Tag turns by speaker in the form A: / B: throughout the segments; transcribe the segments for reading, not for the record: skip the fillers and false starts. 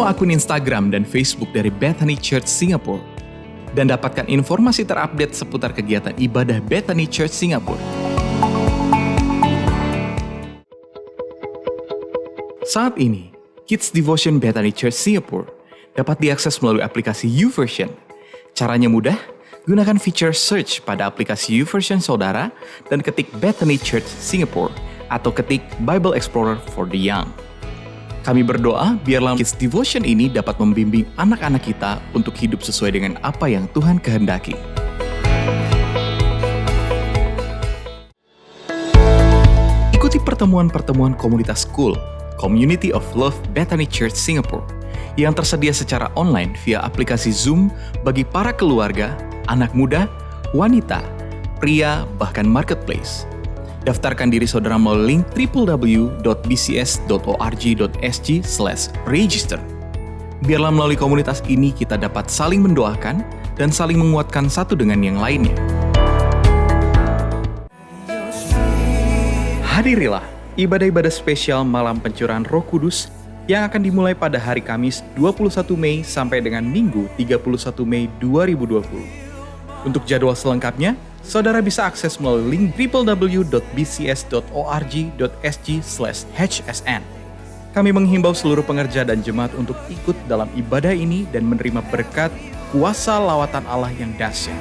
A: Follow akun Instagram dan Facebook dari Bethany Church Singapore dan dapatkan informasi terupdate seputar kegiatan ibadah Bethany Church Singapore. Saat ini, Kids Devotion Bethany Church Singapore dapat diakses melalui aplikasi YouVersion. Caranya mudah, gunakan fitur search pada aplikasi YouVersion saudara dan ketik Bethany Church Singapore atau ketik Bible Explorer for the Young. Kami berdoa biarlah Kids Devotion ini dapat membimbing anak-anak kita untuk hidup sesuai dengan apa yang Tuhan kehendaki. Ikuti pertemuan-pertemuan komunitas School, Community of Love Bethany Church Singapore, yang tersedia secara online via aplikasi Zoom bagi para keluarga, anak muda, wanita, pria, bahkan marketplace. Daftarkan diri saudara melalui link www.bcs.org.sg/register. Biarlah melalui komunitas ini kita dapat saling mendoakan dan saling menguatkan satu dengan yang lainnya. Hadirilah ibadah-ibadah spesial Malam Pencurahan Roh Kudus yang akan dimulai pada hari Kamis 21 Mei sampai dengan Minggu 31 Mei 2020. Untuk jadwal selengkapnya, saudara bisa akses melalui link www.bcs.org.sg/hsn. Kami menghimbau seluruh pengerja dan jemaat untuk ikut dalam ibadah ini dan menerima berkat kuasa lawatan Allah yang dahsyat.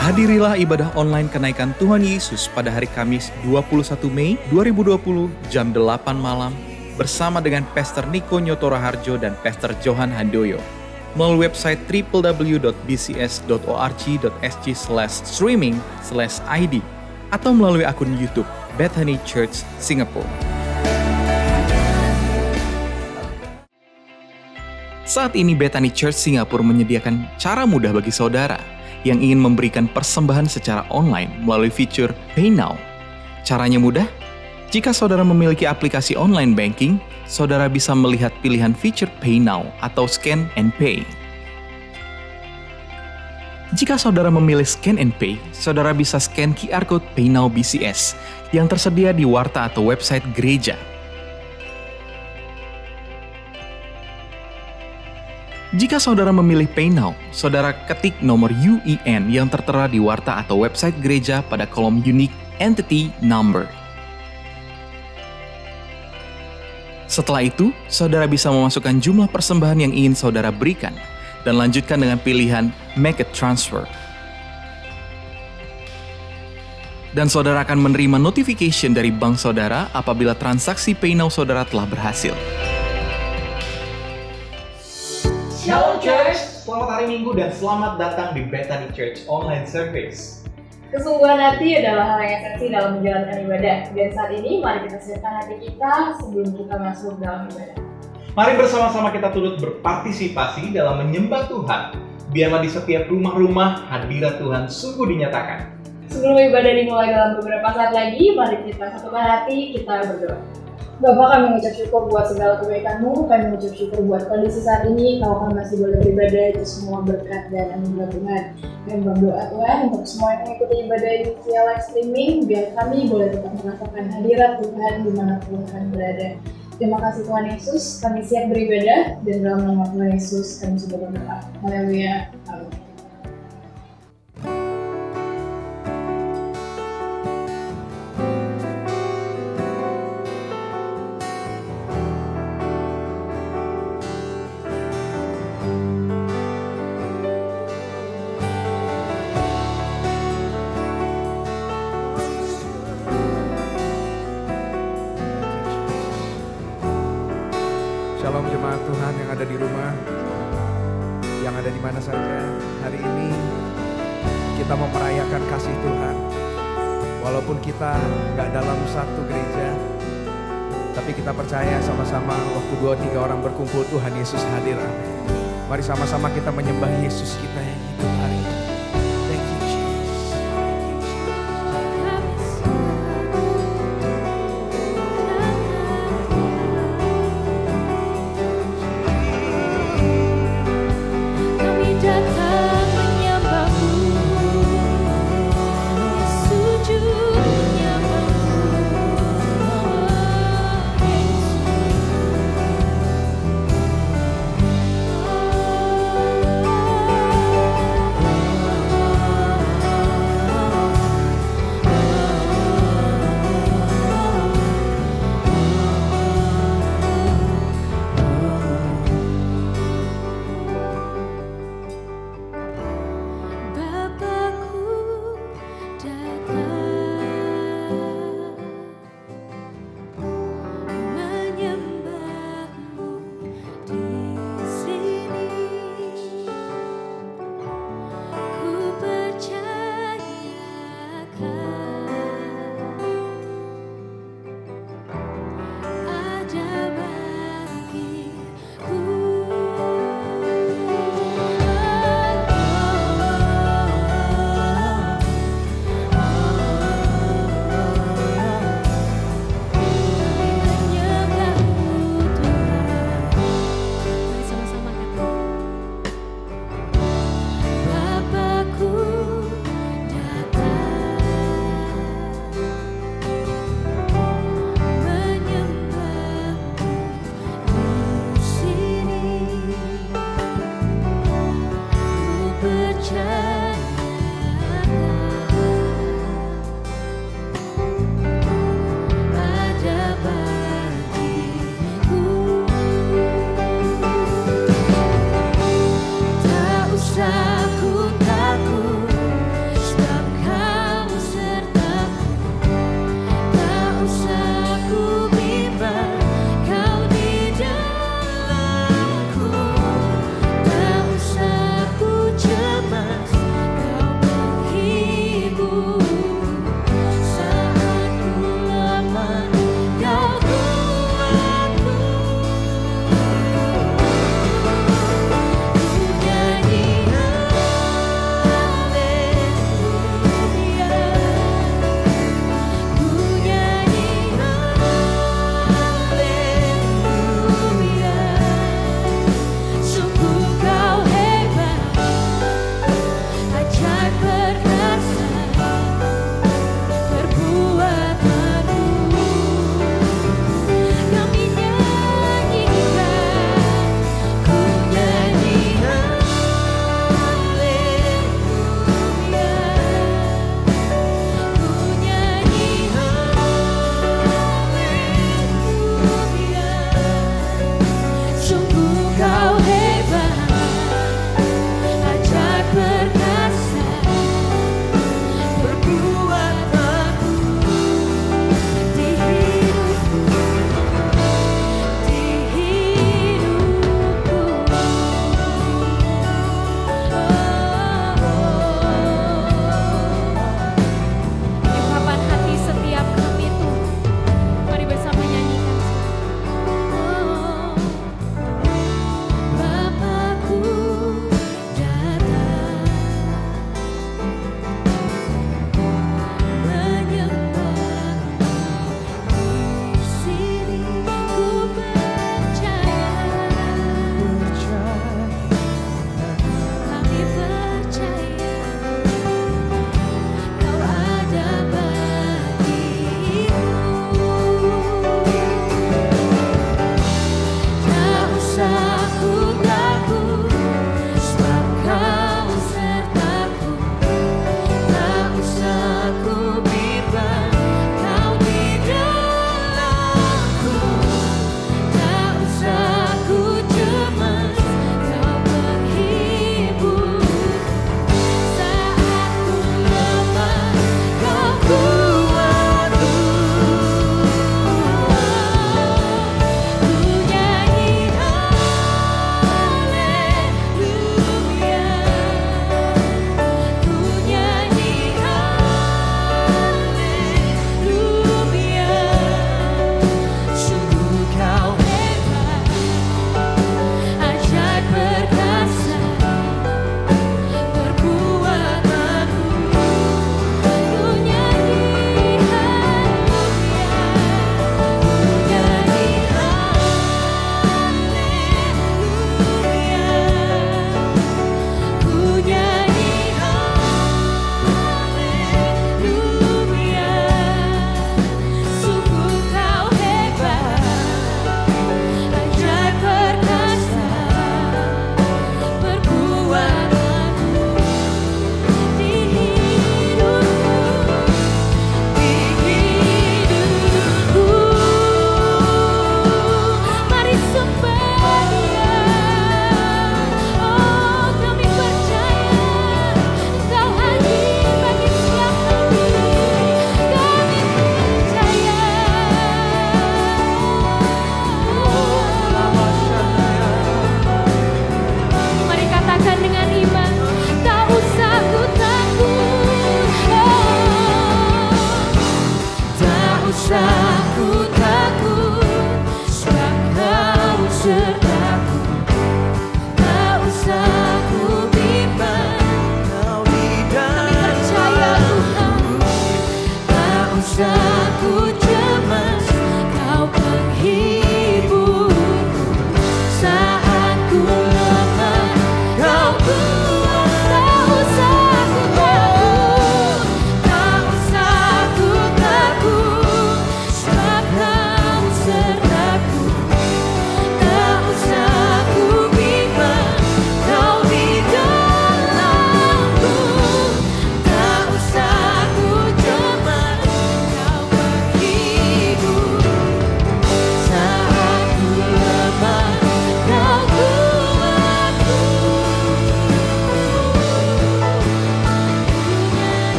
A: Hadirilah ibadah online kenaikan Tuhan Yesus pada hari Kamis 21 Mei 2020 jam 8 malam bersama dengan Pastor Niko Nyotora Harjo dan Pastor Johan Handoyo melalui website www.bcs.org.sg/streaming/id atau melalui akun YouTube Bethany Church Singapore. Saat ini Bethany Church Singapore menyediakan cara mudah bagi saudara yang ingin memberikan persembahan secara online melalui fitur Pay Now. Caranya mudah. Jika saudara memiliki aplikasi online banking, saudara bisa melihat pilihan fitur Pay Now atau Scan and Pay. Jika saudara memilih Scan and Pay, saudara bisa scan QR Code Pay Now BCS yang tersedia di warta atau website gereja. Jika saudara memilih Pay Now, saudara ketik nomor UEN yang tertera di warta atau website gereja pada kolom Unique Entity Number. Setelah itu, saudara bisa memasukkan jumlah persembahan yang ingin saudara berikan dan lanjutkan dengan pilihan Make a Transfer. Dan saudara akan menerima notification dari bank saudara apabila transaksi Pay Now saudara telah berhasil.
B: Shalom Church, selamat hari Minggu dan selamat datang di Bethany Church Online Service.
C: Kesungguhan hati adalah hal yang esensi dalam menjalankan ibadah. Dan saat ini, mari kita siapkan hati kita sebelum kita masuk dalam ibadah.
B: Mari bersama-sama kita turut berpartisipasi dalam menyembah Tuhan. Biarlah di setiap rumah-rumah hadirat Tuhan sungguh dinyatakan.
C: Sebelum ibadah dimulai dalam beberapa saat lagi, mari kita satukan hati, kita berdoa. Bapa, kami mengucap syukur buat segala kebaikan-Mu, kami mengucap syukur buat kondisi saat ini, kalau kami masih boleh beribadah, itu semua berkat dan anugerah Tuhan. Kami berdoa Tuhan untuk semua yang mengikuti ibadah ini via live streaming, biar kami boleh tetap merasakan hadirat Tuhan dimanapun kami berada. Terima kasih Tuhan Yesus, kami siap beribadah, dan dalam nama Tuhan Yesus kami sudah berdoa. Haleluya. Amin.
D: Shalom jemaat Tuhan yang ada di rumah, yang ada di mana saja. Hari ini kita mau merayakan kasih Tuhan. Walaupun kita gak dalam satu gereja, tapi kita percaya sama-sama waktu 2-3 orang berkumpul Tuhan Yesus hadir. Mari sama-sama kita menyembah Yesus kita yang hidup hari ini. Thank you Jesus.
E: Sujud menyembah-Mu, Yesus.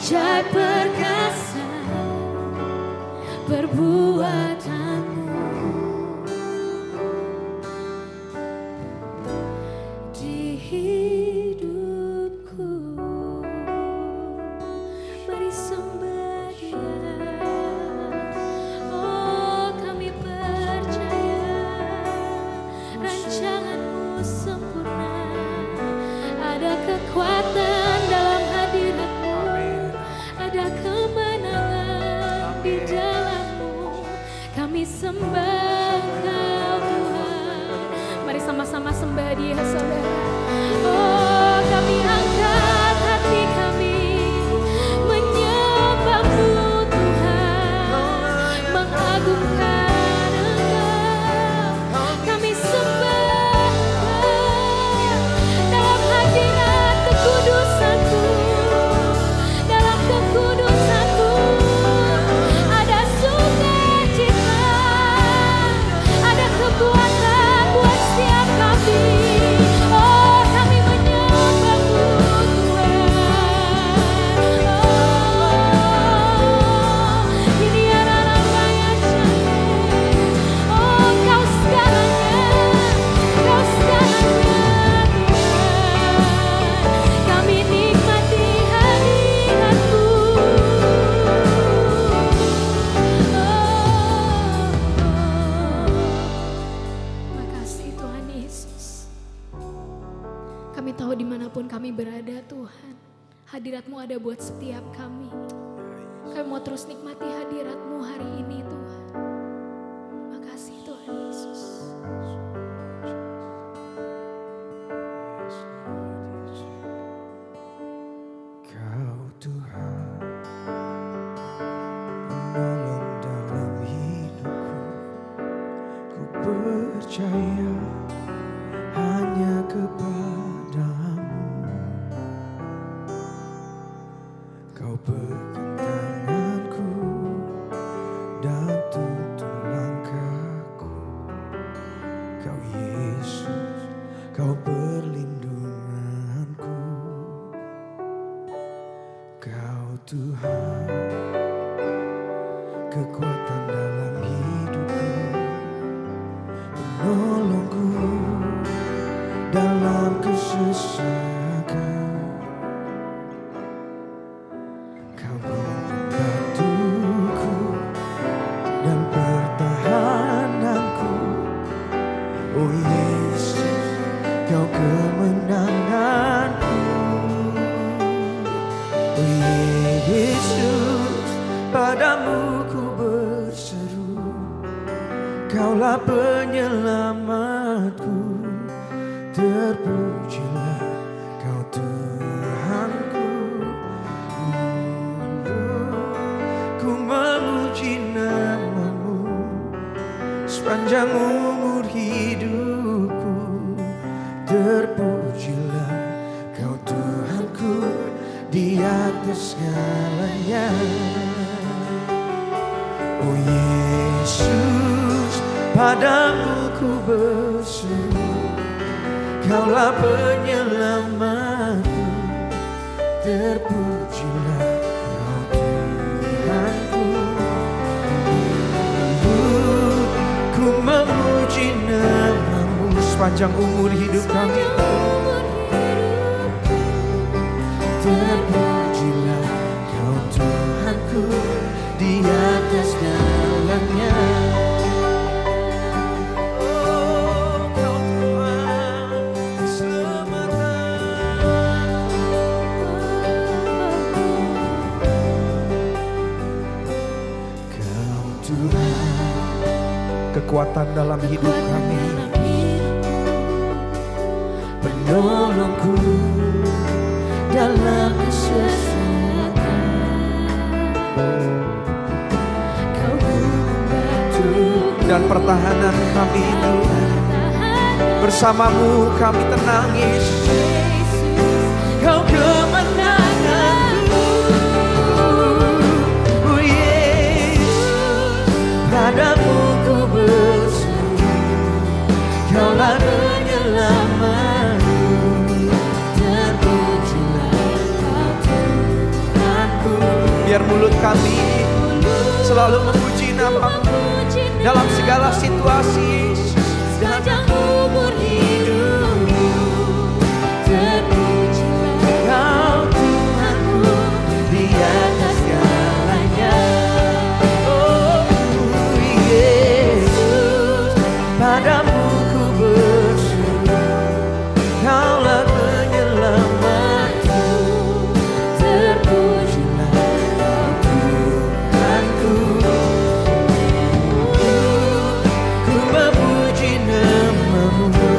E: ajaib perkasa perbuatanmu di hidupku. Mari sembah Dia. Oh, kami percaya rancanganmu sempurna. Ada kekuatan dalam hadirat-Mu, ada kemenangan di dalam-Mu. Kami sembah Kau Tuhan. Mari sama-sama sembah Dia, saudara. Oh, kami angkat hati kami menyembah-Mu Tuhan, mengagungkan Engkau. Kami sembah Engkau dalam hadirat kekudusan-Mu. Dalam kekudusan-Mu ada sukacita, ada kekuatan buat setiap kami. Oh, kami menyembah-Mu Tuhan. Oh, ini anak-anak yang cantik. Oh, Kau segalanya, Kau segalanya Tuhan. Kami nikmati hadirat-Mu. Makasih Tuhan Yesus. Kami tahu dimanapun kami berada Tuhan, hadirat-Mu ada buat setiap kami. Kami mau terus nikmati hadirat-Mu hari ini Tuhan. Makasih Tuhan Yesus.
D: Kau Tuhan menolong dalam hidupku. Ku percaya hanya kepadamu. Kau pegang tanganku dan tuntun langkahku. Kau Yesus, Kau perlindunganku. Kau Tuhan, kekuatan dalam hidupku, penolongku dalam kesesakan. Kau membantuku dan pertahananku. Oh Yesus, Kau kemenanganku. Oh Yesus, padamu ku berseru. Kaulah penyelamatku. Terpujilah Kau Tuhanku. Ku memuji nama-Mu sepanjang umur hidupku. Terpujilah Kau Tuhanku di atas segalanya. Oh Yesus, padamu ku berseru. Kaulah penyelamatku. Terpujilah Kau Tuhanku. Ku memuji nama-Mu sepanjang umur hidup kami. Terpujilah Kau Tuhanku di atas segalanya. Oh, Kau Tuhan keselamatan. Kau Tuhan, kekuatan dalam hidup kami, penolongku dalam kesesakan. Kau membantu dan pertahanan kami Tuhan. Bersama-Mu kami tenang Yesus. Kau kemenanganku. Oh Yesus, padamu ku berseru. Kaulah penyelamatku. Terpujilah Kau Tuhanku. Biar mulut kami selalu memuji nama-Mu dalam segala situasi.
E: Sepanjang umur hidupku, terpujilah Kau Tuhanku di atas segalanya.
D: Oh Yesus, padamu ku berseru, Kaulah penyelamatku.
E: Terpujilah Kau
D: Tuhanku, ku memuji nama-Mu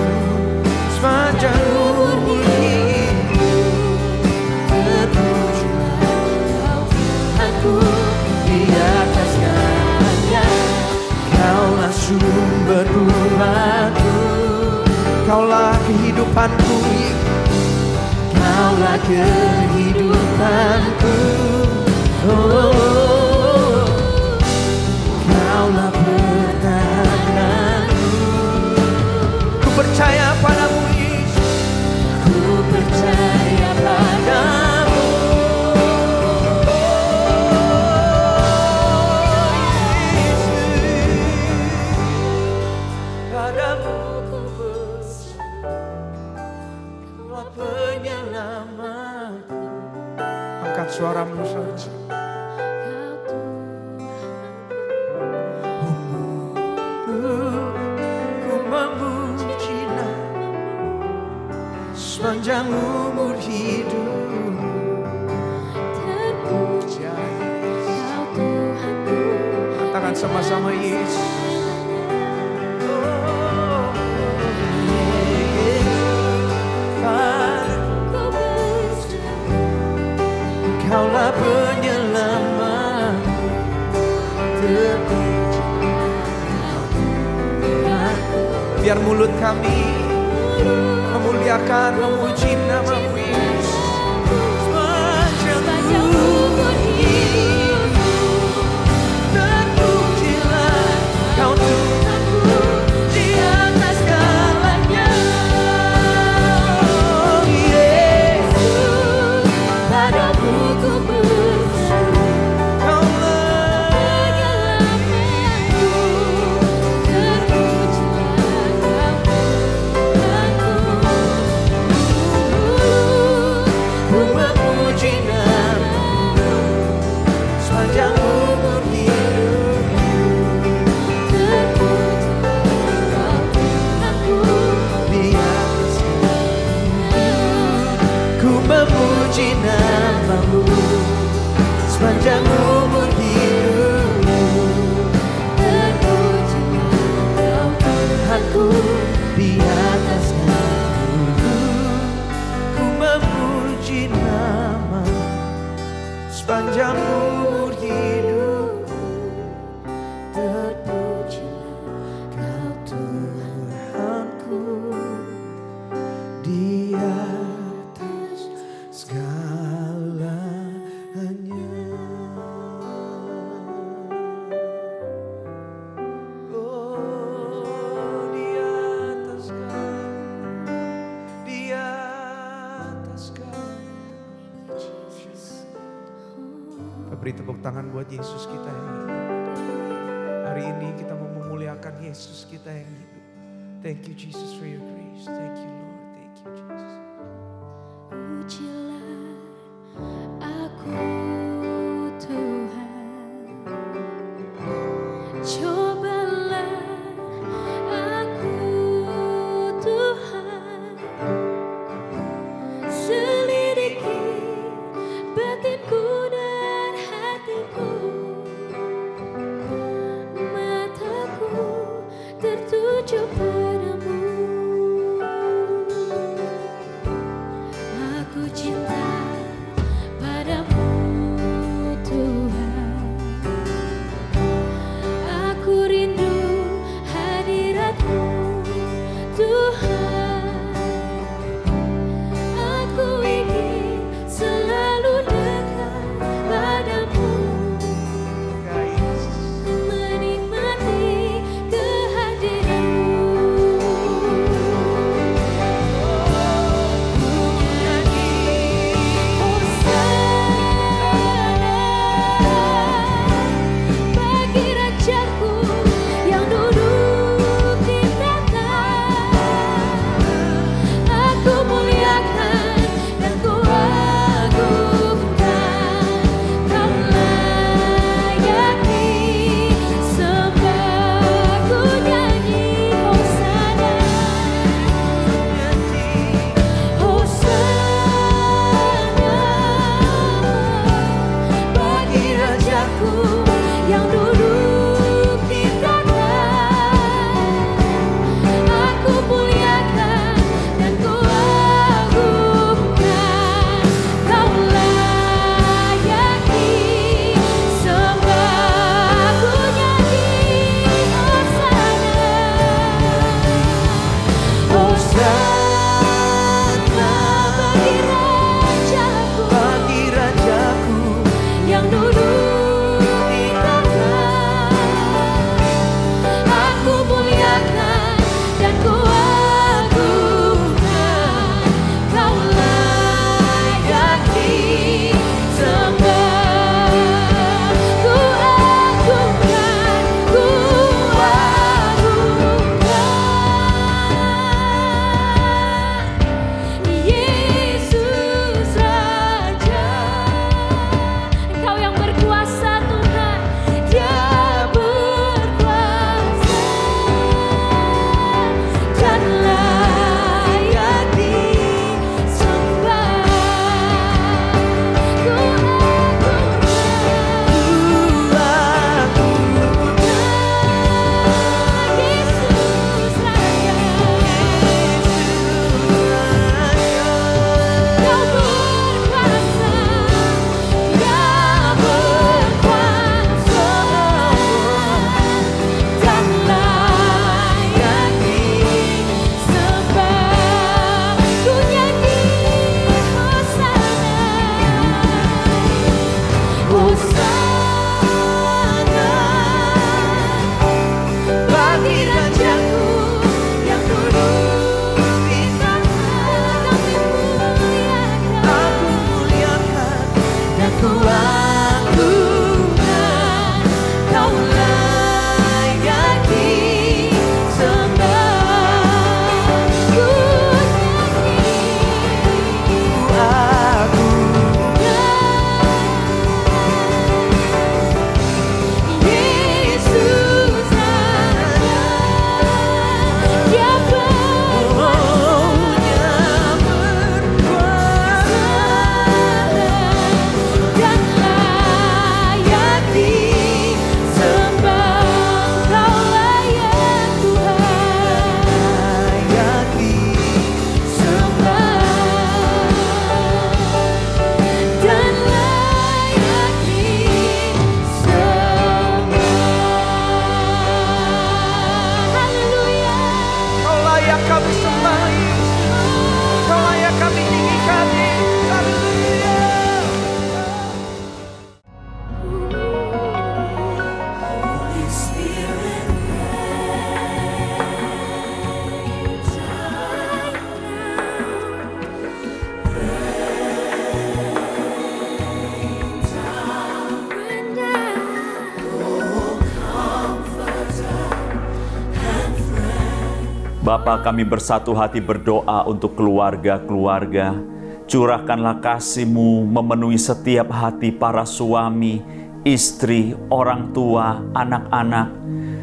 D: sepanjang umur hidupku.
E: Terpujilah Kau Tuhanku
D: Di atas segalanya, Kaulah sumber rumahku, Kaulah kehidupanku, Kaulah kehidupanku. Oh, Kaulah pertahananku. Ku percaya padamu Yesus, ku percaya padamu. Padamu ku berseru, Kaulah penyelamatku. Angkat suaramu saja. Ku memuji nama-Mu sepanjang umur hidup.
E: Terpujilah Kau Tuhanku.
D: Katakan sama-sama Yesus.
E: Kau berseru,
D: Kaulah penyelamat. Biar mulut kami memuliakan, memuji nama-Mu Yesus.
E: sepanjang umur hidupku,
D: Terpujilah Kau Tuhanku di atas segalanya. Oh Yesus,
E: padamu ku berseru,
D: Kaulah
E: penyelamatku. Terpujilah Kau Tuhanku.
D: ku memuji nama-Mu sepanjang umur hidupku.
E: Terpujilah Kau Tuhanku.
D: Di atas segalanya, ku memuji nama-Mu sepanjang umur hidupku.
E: Terpujilah Kau Tuhanku.
D: Di atas segalanya, ku memuji nama-Mu sepanjang umur hidupku.
E: Terpujilah Kau
D: Tuhanku di atas segalanya. Oh, di atas segalanya, di atas segalanya. Kita beri tepuk tangan buat Yesus kita yang hidup. Hari ini kita mau memuliakan Yesus kita yang hidup. Thank you Jesus for your grace. Thank you Lord. Thank you Jesus.
E: Ujilah aku Tuhan, cobalah aku Tuhan, selidiki batinku dan hatiku, mataku tertuju padamu. Aku cinta padamu Tuhan, aku rindu hadirat-Mu Tuhan, aku ingin selalu dekat padamu, menikmati kehadiran-Mu. Ku nyanyi
F: Bapa, kami bersatu hati berdoa untuk keluarga-keluarga. Curahkanlah kasih-Mu memenuhi setiap hati para suami, istri, orang tua, anak-anak,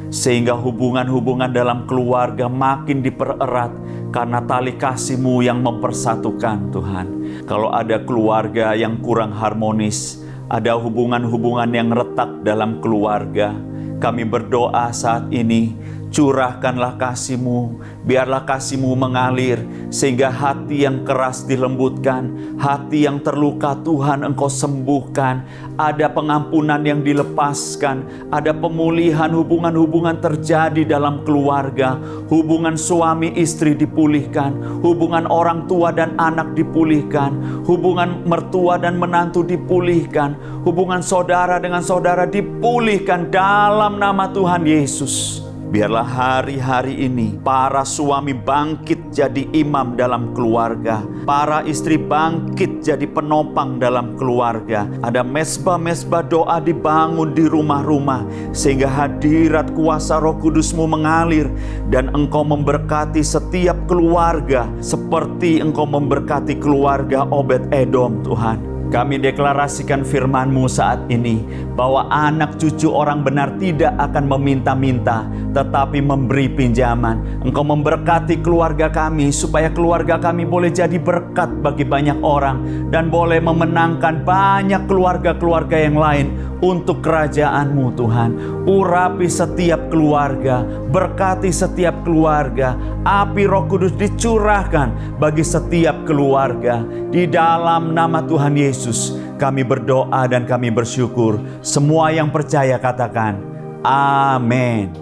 F: sehingga hubungan-hubungan dalam keluarga makin dipererat karena tali kasih-Mu yang mempersatukan, Tuhan. Kalau ada keluarga yang kurang harmonis, ada hubungan-hubungan yang retak dalam keluarga, kami berdoa saat ini, curahkanlah kasih-Mu, biarlah kasih-Mu mengalir, sehingga hati yang keras dilembutkan, hati yang terluka Tuhan Engkau sembuhkan, ada pengampunan yang dilepaskan, ada pemulihan hubungan-hubungan terjadi dalam keluarga, hubungan suami istri dipulihkan, hubungan orang tua dan anak dipulihkan, hubungan mertua dan menantu dipulihkan, hubungan saudara dengan saudara dipulihkan dalam nama Tuhan Yesus. Biarlah hari-hari ini para suami bangkit jadi imam dalam keluarga, para istri bangkit jadi penopang dalam keluarga. Ada mesbah-mesbah doa dibangun di rumah-rumah, sehingga hadirat kuasa Roh Kudus-Mu mengalir dan Engkau memberkati setiap keluarga seperti Engkau memberkati keluarga Obed-Edom, Tuhan. Kami deklarasikan firman-Mu saat ini, bahwa anak cucu orang benar tidak akan meminta-minta, tetapi memberi pinjaman. Engkau memberkati keluarga kami, supaya keluarga kami boleh jadi berkat bagi banyak orang, dan boleh memenangkan banyak keluarga-keluarga yang lain untuk kerajaan-Mu, Tuhan. Urapi setiap keluarga, berkati setiap keluarga, api Roh Kudus dicurahkan bagi setiap keluarga. Di dalam nama Tuhan Yesus, kami berdoa dan kami bersyukur. Semua yang percaya katakan, amin.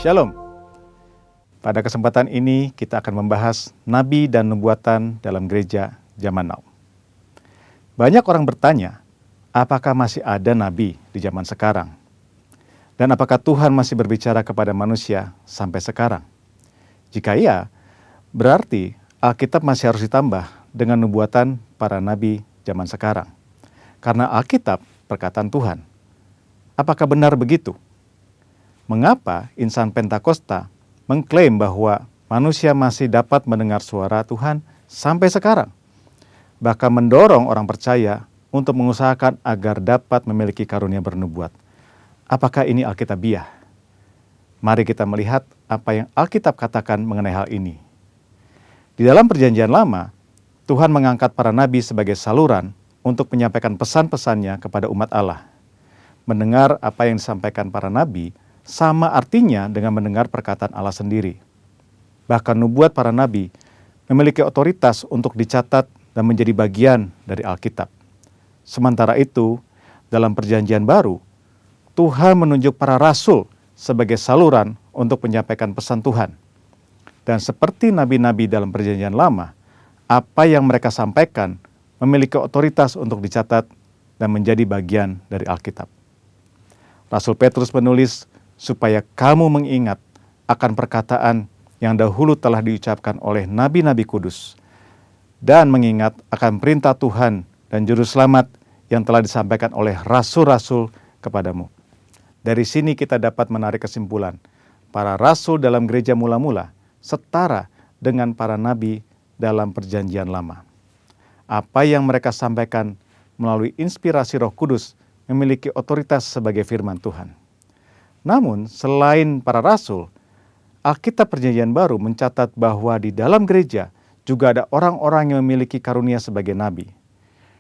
G: Shalom. Pada kesempatan ini kita akan membahas nabi dan nubuatan dalam gereja zaman now. Banyak orang bertanya, apakah masih ada nabi di zaman sekarang? Dan apakah Tuhan masih berbicara kepada manusia sampai sekarang? Jika iya, berarti Alkitab masih harus ditambah dengan nubuatan para nabi zaman sekarang. Karena Alkitab perkataan Tuhan. Apakah benar begitu? Mengapa insan Pentakosta mengklaim bahwa manusia masih dapat mendengar suara Tuhan sampai sekarang? Bahkan mendorong orang percaya untuk mengusahakan agar dapat memiliki karunia bernubuat. Apakah ini Alkitabiah? Mari kita melihat apa yang Alkitab katakan mengenai hal ini. Di dalam Perjanjian Lama, Tuhan mengangkat para nabi sebagai saluran untuk menyampaikan pesan-pesannya kepada umat Allah. Mendengar apa yang disampaikan para nabi sama artinya dengan mendengar perkataan Allah sendiri. Bahkan nubuat para nabi memiliki otoritas untuk dicatat dan menjadi bagian dari Alkitab. Sementara itu, dalam Perjanjian Baru, Tuhan menunjuk para rasul sebagai saluran untuk menyampaikan pesan Tuhan. Dan seperti nabi-nabi dalam Perjanjian Lama, apa yang mereka sampaikan memiliki otoritas untuk dicatat dan menjadi bagian dari Alkitab. Rasul Petrus menulis, supaya kamu mengingat akan perkataan yang dahulu telah diucapkan oleh nabi-nabi kudus, dan mengingat akan perintah Tuhan dan juru selamat yang telah disampaikan oleh rasul-rasul kepadamu. Dari sini kita dapat menarik kesimpulan, para rasul dalam gereja mula-mula setara dengan para nabi dalam Perjanjian Lama. Apa yang mereka sampaikan melalui inspirasi Roh Kudus memiliki otoritas sebagai firman Tuhan. Namun, selain para rasul, Alkitab Perjanjian Baru mencatat bahwa di dalam gereja juga ada orang-orang yang memiliki karunia sebagai nabi.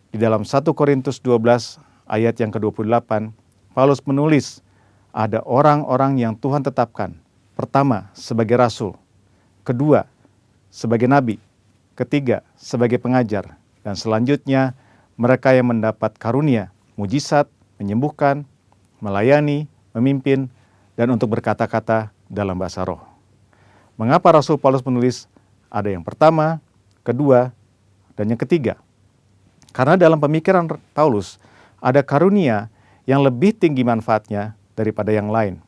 G: Di dalam 1 Korintus 12 ayat yang ke-28, Paulus menulis, ada orang-orang yang Tuhan tetapkan. Pertama, sebagai rasul. Kedua, sebagai nabi. Ketiga, sebagai pengajar. Dan selanjutnya, mereka yang mendapat karunia, mujizat, menyembuhkan, melayani, memimpin, dan untuk berkata-kata dalam bahasa roh. Mengapa Rasul Paulus menulis ada yang pertama, kedua, dan yang ketiga? Karena dalam pemikiran Paulus ada karunia yang lebih tinggi manfaatnya daripada yang lain.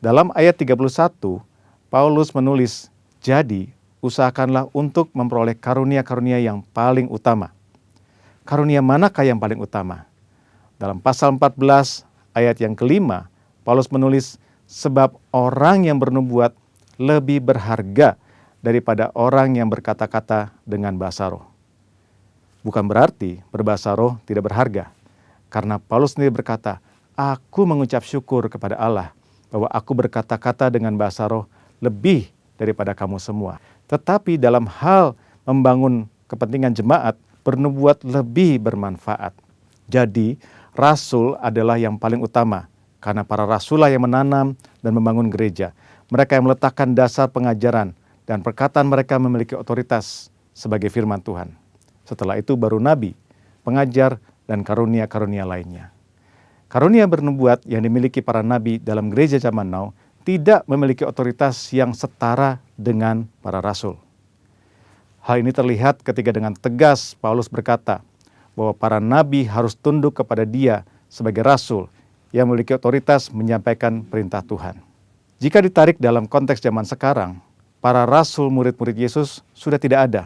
G: Dalam ayat 31, Paulus menulis, jadi usahakanlah untuk memperoleh karunia-karunia yang paling utama. Karunia manakah yang paling utama? Dalam pasal 14 ayat yang kelima, Paulus menulis, sebab orang yang bernubuat lebih berharga daripada orang yang berkata-kata dengan bahasa roh. Bukan berarti berbahasa roh tidak berharga, karena Paulus sendiri berkata, aku mengucap syukur kepada Allah bahwa aku berkata-kata dengan bahasa roh lebih daripada kamu semua. Tetapi dalam hal membangun kepentingan jemaat, bernubuat lebih bermanfaat. Jadi, rasul adalah yang paling utama, karena para rasul yang menanam dan membangun gereja. Mereka yang meletakkan dasar pengajaran, dan perkataan mereka memiliki otoritas sebagai firman Tuhan. Setelah itu baru nabi, pengajar, dan karunia-karunia lainnya. Karunia bernubuat yang dimiliki para nabi dalam gereja zaman now tidak memiliki otoritas yang setara dengan para rasul. Hal ini terlihat ketika dengan tegas Paulus berkata bahwa para nabi harus tunduk kepada dia sebagai rasul yang memiliki otoritas menyampaikan perintah Tuhan. Jika ditarik dalam konteks zaman sekarang, para rasul murid-murid Yesus sudah tidak ada.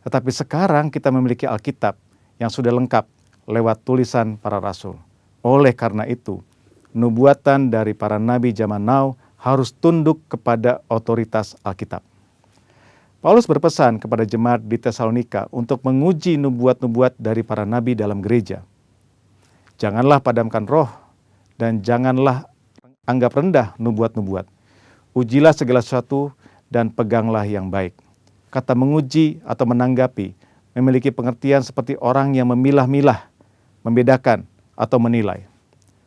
G: Tetapi sekarang kita memiliki Alkitab yang sudah lengkap lewat tulisan para rasul. Oleh karena itu, nubuatan dari para nabi zaman now harus tunduk kepada otoritas Alkitab. Paulus berpesan kepada jemaat di Tesalonika untuk menguji nubuat-nubuat dari para nabi dalam gereja. Janganlah padamkan roh dan janganlah anggap rendah nubuat-nubuat. Ujilah segala sesuatu dan peganglah yang baik. Kata menguji atau menanggapi memiliki pengertian seperti orang yang memilah-milah, membedakan atau menilai.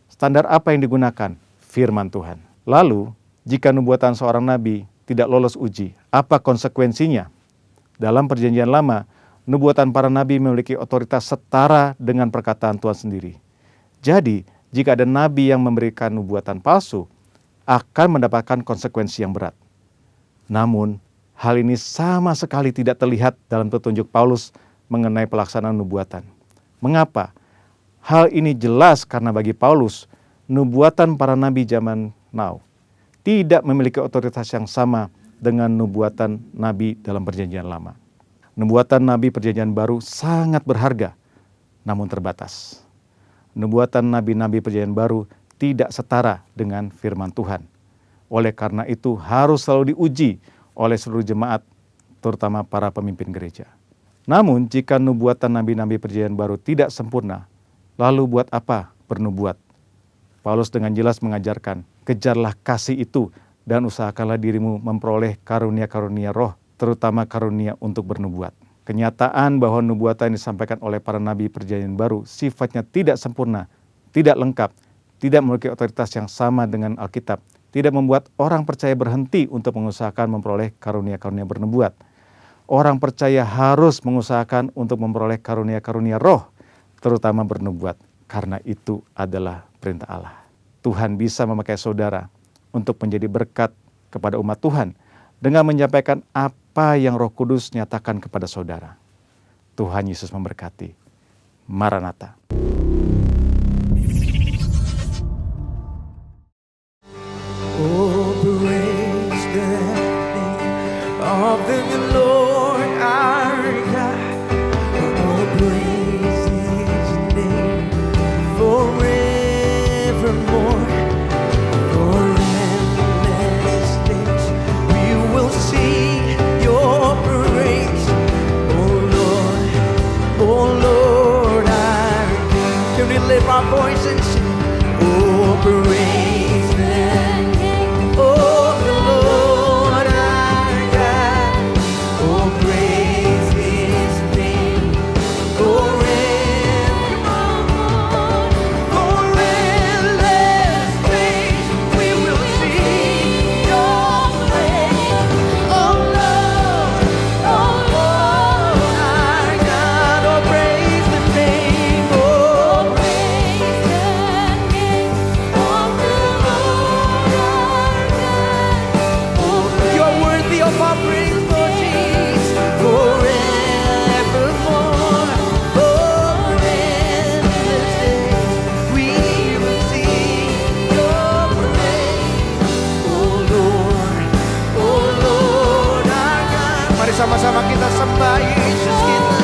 G: Standar apa yang digunakan? Firman Tuhan. Lalu, jika nubuatan seorang nabi tidak lolos uji, apa konsekuensinya? Dalam perjanjian lama, nubuatan para nabi memiliki otoritas setara dengan perkataan Tuhan sendiri. Jadi, jika ada nabi yang memberikan nubuatan palsu, akan mendapatkan konsekuensi yang berat. Namun, hal ini sama sekali tidak terlihat dalam petunjuk Paulus mengenai pelaksanaan nubuatan. Mengapa? Hal ini jelas karena bagi Paulus, nubuatan para nabi zaman now tidak memiliki otoritas yang sama dengan nubuatan nabi dalam perjanjian lama. Nubuatan nabi perjanjian baru sangat berharga, namun terbatas. Nubuatan nabi-nabi perjanjian baru tidak setara dengan firman Tuhan. Oleh karena itu harus selalu diuji oleh seluruh jemaat, terutama para pemimpin gereja. Namun jika nubuatan nabi-nabi perjanjian baru tidak sempurna, lalu buat apa bernubuat? Paulus dengan jelas mengajarkan, kejarlah kasih itu dan usahakanlah dirimu memperoleh karunia-karunia roh, terutama karunia untuk bernubuat. Kenyataan bahwa nubuatan yang disampaikan oleh para nabi perjanjian baru sifatnya tidak sempurna, tidak lengkap, tidak memiliki otoritas yang sama dengan Alkitab, tidak membuat orang percaya berhenti untuk mengusahakan memperoleh karunia-karunia bernubuat. Orang percaya harus mengusahakan untuk memperoleh karunia-karunia roh, terutama bernubuat, karena itu adalah perintah Allah. Tuhan bisa memakai saudara untuk menjadi berkat kepada umat Tuhan dengan menyampaikan apa yang Roh Kudus nyatakan kepada saudara. Tuhan Yesus memberkati. Maranatha.
D: Oh, praise the name of the Lord our God. Oh, praise His name forevermore. For endless days we will sing Your praise. Oh Lord our God. Can we lift our voice and sing? Oh, praise. Sama-sama kita sembah Yesus kita.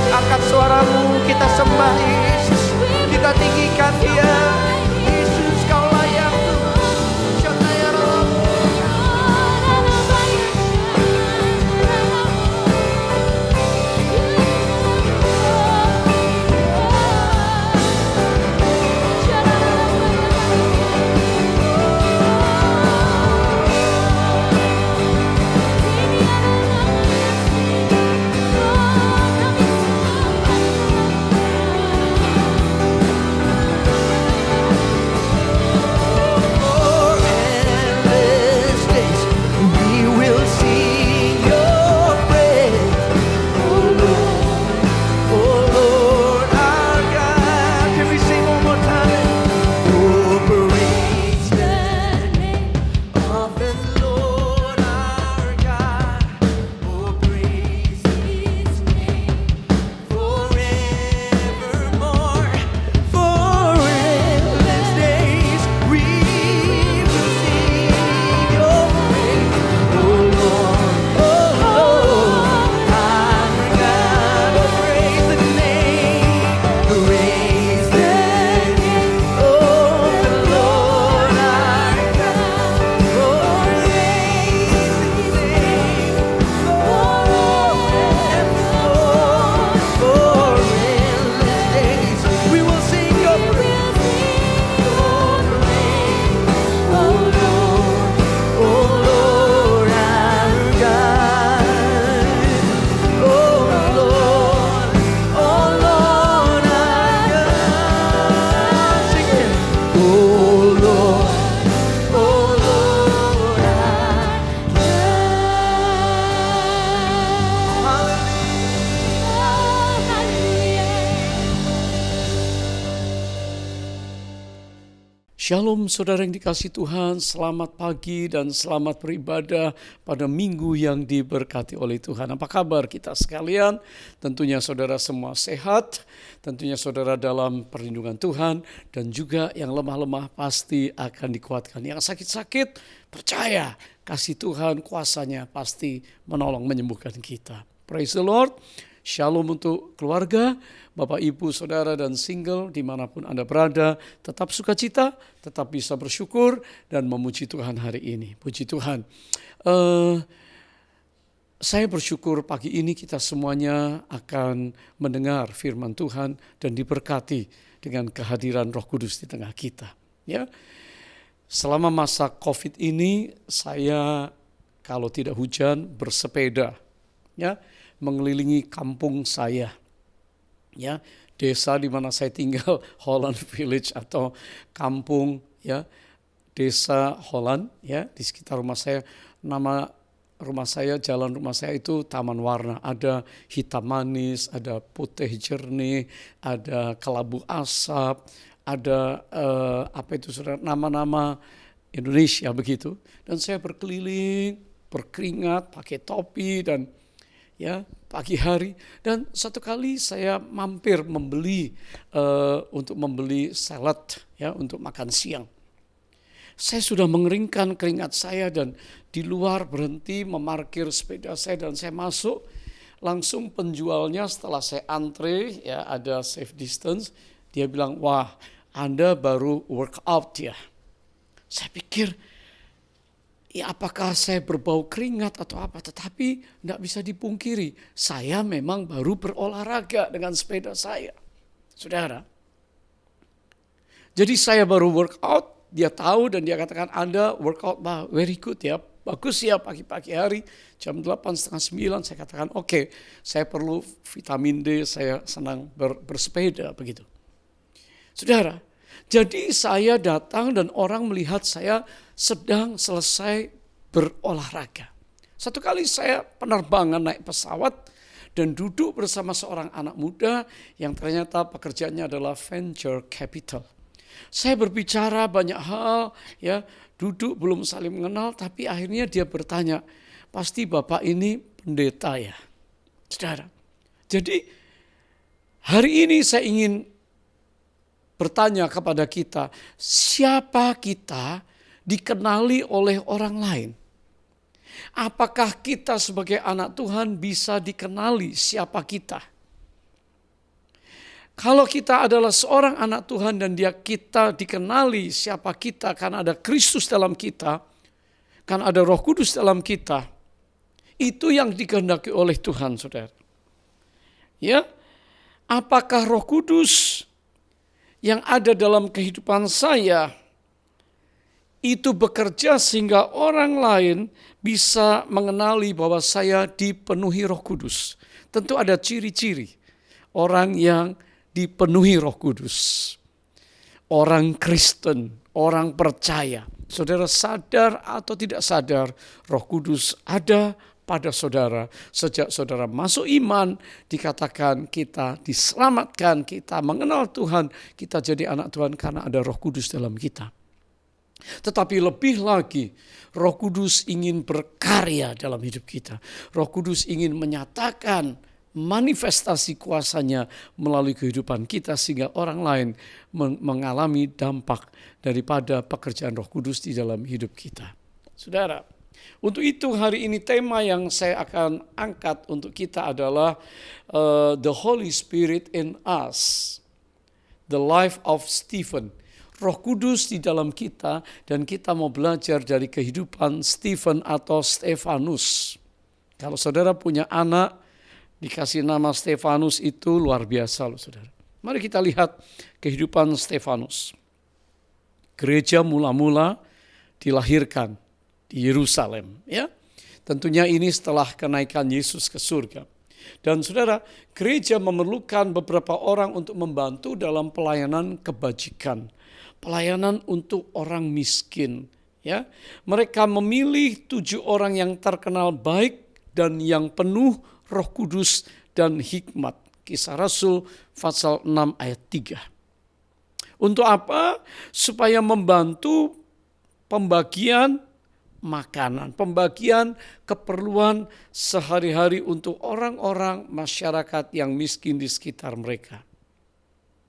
D: Angkat suaramu, kita sembah Yesus, kita tinggikan Dia. Yesus, Kau layak Tuhan. Shataya Rabu.
H: Shalom saudara yang dikasihi Tuhan, selamat pagi dan selamat beribadah pada minggu yang diberkati oleh Tuhan. Apa kabar kita sekalian? Tentunya saudara semua sehat, tentunya saudara dalam perlindungan Tuhan, dan juga yang lemah-lemah pasti akan dikuatkan. Yang sakit-sakit percaya kasih Tuhan, kuasanya pasti menolong menyembuhkan kita. Praise the Lord. Shalom untuk keluarga, Bapak, Ibu, Saudara, dan single dimanapun Anda berada. Tetap sukacita, tetap bisa bersyukur, dan memuji Tuhan hari ini. Puji Tuhan. Saya bersyukur pagi ini kita semuanya akan mendengar firman Tuhan dan diberkati dengan kehadiran Roh Kudus di tengah kita. Ya, selama masa COVID ini saya kalau tidak hujan bersepeda, ya, mengelilingi kampung saya, ya, desa di mana saya tinggal, Holland Village atau kampung, ya, desa Holland, ya, di sekitar rumah saya. Nama rumah saya, jalan rumah saya itu Taman Warna. Ada hitam manis, ada putih jernih, ada kelabu asap, ada nama-nama Indonesia begitu. Dan saya berkeliling, berkeringat, pakai topi dan ya pagi hari, dan satu kali saya mampir untuk membeli salad, ya, untuk makan siang. Saya sudah mengeringkan keringat saya dan di luar berhenti memarkir sepeda saya dan saya masuk. Langsung penjualnya setelah saya antre, ya, ada safe distance, dia bilang, "Wah, Anda baru workout ya." Saya pikir, ya apakah saya berbau keringat atau apa, tetapi tidak bisa dipungkiri, saya memang baru berolahraga dengan sepeda saya, saudara. Jadi saya baru workout, dia tahu dan dia katakan, "Anda workout very good ya, bagus ya pagi-pagi hari, jam 8, setengah 9, saya katakan, "Oke, saya perlu vitamin D, saya senang bersepeda," begitu. Saudara, jadi saya datang dan orang melihat saya sedang selesai berolahraga. Satu kali saya penerbangan naik pesawat dan duduk bersama seorang anak muda yang ternyata pekerjaannya adalah venture capital. Saya berbicara banyak hal, ya, duduk belum saling mengenal, tapi akhirnya dia bertanya, "Pasti Bapak ini pendeta ya?" Saudara, jadi hari ini saya ingin bertanya kepada kita, siapa kita dikenali oleh orang lain? Apakah kita sebagai anak Tuhan bisa dikenali siapa kita? Kalau kita adalah seorang anak Tuhan dan kita dikenali siapa kita karena ada Kristus dalam kita, karena ada Roh Kudus dalam kita, itu yang dikehendaki oleh Tuhan, saudara. Ya, apakah Roh Kudus yang ada dalam kehidupan saya itu bekerja sehingga orang lain bisa mengenali bahwa saya dipenuhi Roh Kudus? Tentu ada ciri-ciri orang yang dipenuhi Roh Kudus. Orang Kristen, orang percaya. Saudara sadar atau tidak sadar, Roh Kudus ada pada saudara. Sejak saudara masuk iman, dikatakan kita diselamatkan, kita mengenal Tuhan, kita jadi anak Tuhan karena ada Roh Kudus dalam kita. Tetapi lebih lagi, Roh Kudus ingin berkarya dalam hidup kita. Roh Kudus ingin menyatakan manifestasi kuasanya melalui kehidupan kita sehingga orang lain mengalami dampak daripada pekerjaan Roh Kudus di dalam hidup kita. Saudara, untuk itu hari ini tema yang saya akan angkat untuk kita adalah The Holy Spirit in Us, The Life of Stephen. Roh Kudus di dalam kita, dan kita mau belajar dari kehidupan Stephen atau Stefanus. Kalau saudara punya anak dikasih nama Stefanus, itu luar biasa loh saudara. Mari kita lihat kehidupan Stefanus. Gereja mula-mula dilahirkan di Yerusalem, ya. Tentunya ini setelah kenaikan Yesus ke surga. Dan saudara, gereja memerlukan beberapa orang untuk membantu dalam pelayanan kebajikan, pelayanan untuk orang miskin, ya. Mereka memilih 7 orang yang terkenal baik dan yang penuh Roh Kudus dan hikmat. Kisah Rasul pasal 6 ayat 3. Untuk apa? Supaya membantu pembagian makanan, pembagian keperluan sehari-hari untuk orang-orang masyarakat yang miskin di sekitar mereka.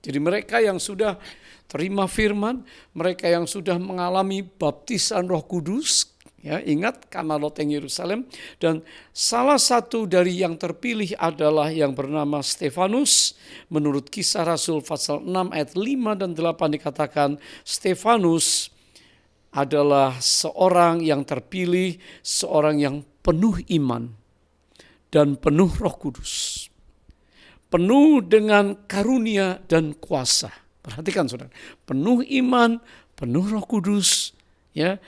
H: Jadi mereka yang sudah terima firman, mereka yang sudah mengalami baptisan Roh Kudus, ya, ingat kamar loteng Yerusalem, dan salah satu dari yang terpilih adalah yang bernama Stefanus. Menurut Kisah Rasul pasal 6 ayat 5 dan 8 dikatakan Stefanus adalah seorang yang terpilih, seorang yang penuh iman dan penuh Roh Kudus. Penuh dengan karunia dan kuasa. Perhatikan saudara, penuh iman, penuh Roh Kudus, ya,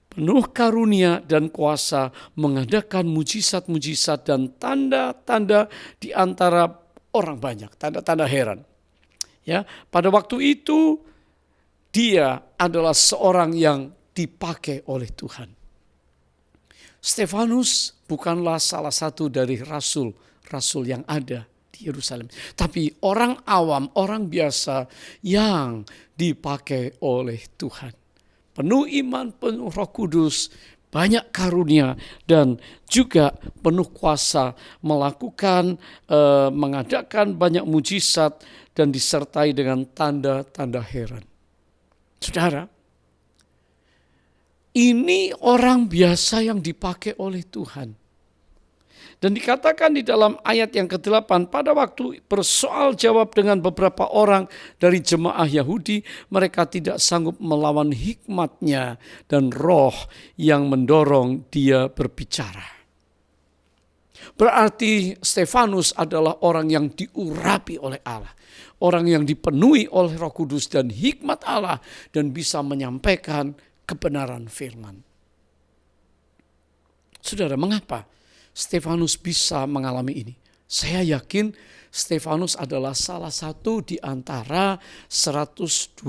H: penuh karunia dan kuasa, mengadakan mujizat-mujizat dan tanda-tanda di antara orang banyak, tanda-tanda heran. Ya, pada waktu itu dia adalah seorang yang dipakai oleh Tuhan. Stefanus bukanlah salah satu dari rasul-rasul yang ada di Yerusalem, tapi orang awam, orang biasa yang dipakai oleh Tuhan. Penuh iman, penuh Roh Kudus, banyak karunia, dan juga penuh kuasa melakukan, mengadakan banyak mujizat dan disertai dengan tanda-tanda heran. Saudara, ini orang biasa yang dipakai oleh Tuhan. Dan dikatakan di dalam ayat yang ke-8, pada waktu bersoal jawab dengan beberapa orang dari jemaah Yahudi, mereka tidak sanggup melawan hikmatnya dan roh yang mendorong dia berbicara. Berarti Stefanus adalah orang yang diurapi oleh Allah. Orang yang dipenuhi oleh Roh Kudus dan hikmat Allah dan bisa menyampaikan kebenaran firman. Saudara, mengapa Stefanus bisa mengalami ini? Saya yakin Stefanus adalah salah satu di antara 120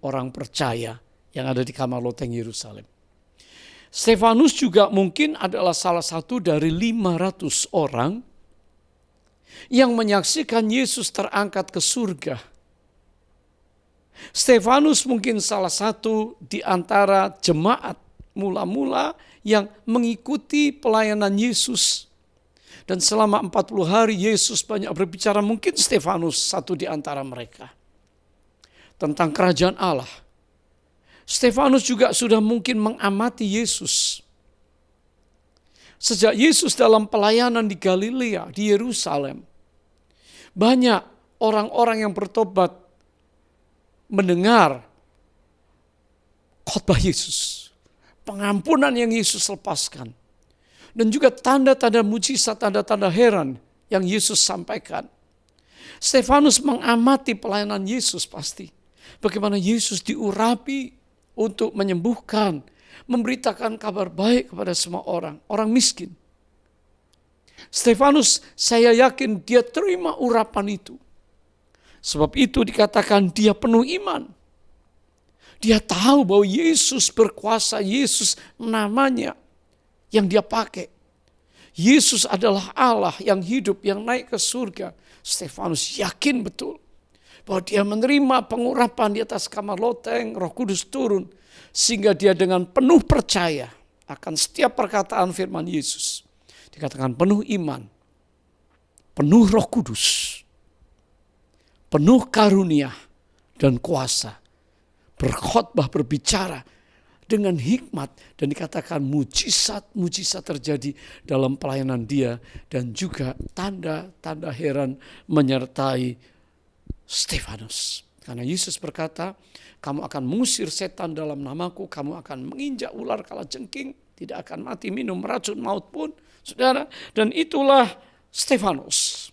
H: orang percaya yang ada di kamar loteng Yerusalem. Stefanus juga mungkin adalah salah satu dari 500 orang yang menyaksikan Yesus terangkat ke surga. Stefanus mungkin salah satu di antara jemaat mula-mula yang mengikuti pelayanan Yesus. Dan selama 40 hari Yesus banyak berbicara, mungkin Stefanus satu di antara mereka. Tentang kerajaan Allah. Stefanus juga sudah mungkin mengamati Yesus. Sejak Yesus dalam pelayanan di Galilea, di Yerusalem, banyak orang-orang yang bertobat mendengar khotbah Yesus, pengampunan yang Yesus lepaskan, dan juga tanda-tanda mujizat, tanda-tanda heran yang Yesus sampaikan. Stefanus mengamati pelayanan Yesus pasti. Bagaimana Yesus diurapi untuk menyembuhkan, memberitakan kabar baik kepada semua orang miskin. Stefanus, saya yakin dia terima urapan itu. Sebab itu dikatakan dia penuh iman. Dia tahu bahwa Yesus berkuasa, Yesus namanya yang dia pakai. Yesus adalah Allah yang hidup, yang naik ke surga. Stefanus yakin betul bahwa dia menerima pengurapan di atas kamar loteng, Roh Kudus turun. Sehingga dia dengan penuh percaya akan setiap perkataan firman Yesus. Dikatakan penuh iman, penuh Roh Kudus, penuh karunia dan kuasa. Berkhotbah, berbicara dengan hikmat, dan dikatakan mujizat terjadi dalam pelayanan dia, dan juga tanda-tanda heran menyertai Stefanus. Karena Yesus berkata, kamu akan mengusir setan dalam namaku, kamu akan menginjak ular kalajengking, tidak akan mati minum racun maut pun, saudara. Dan itulah Stefanus.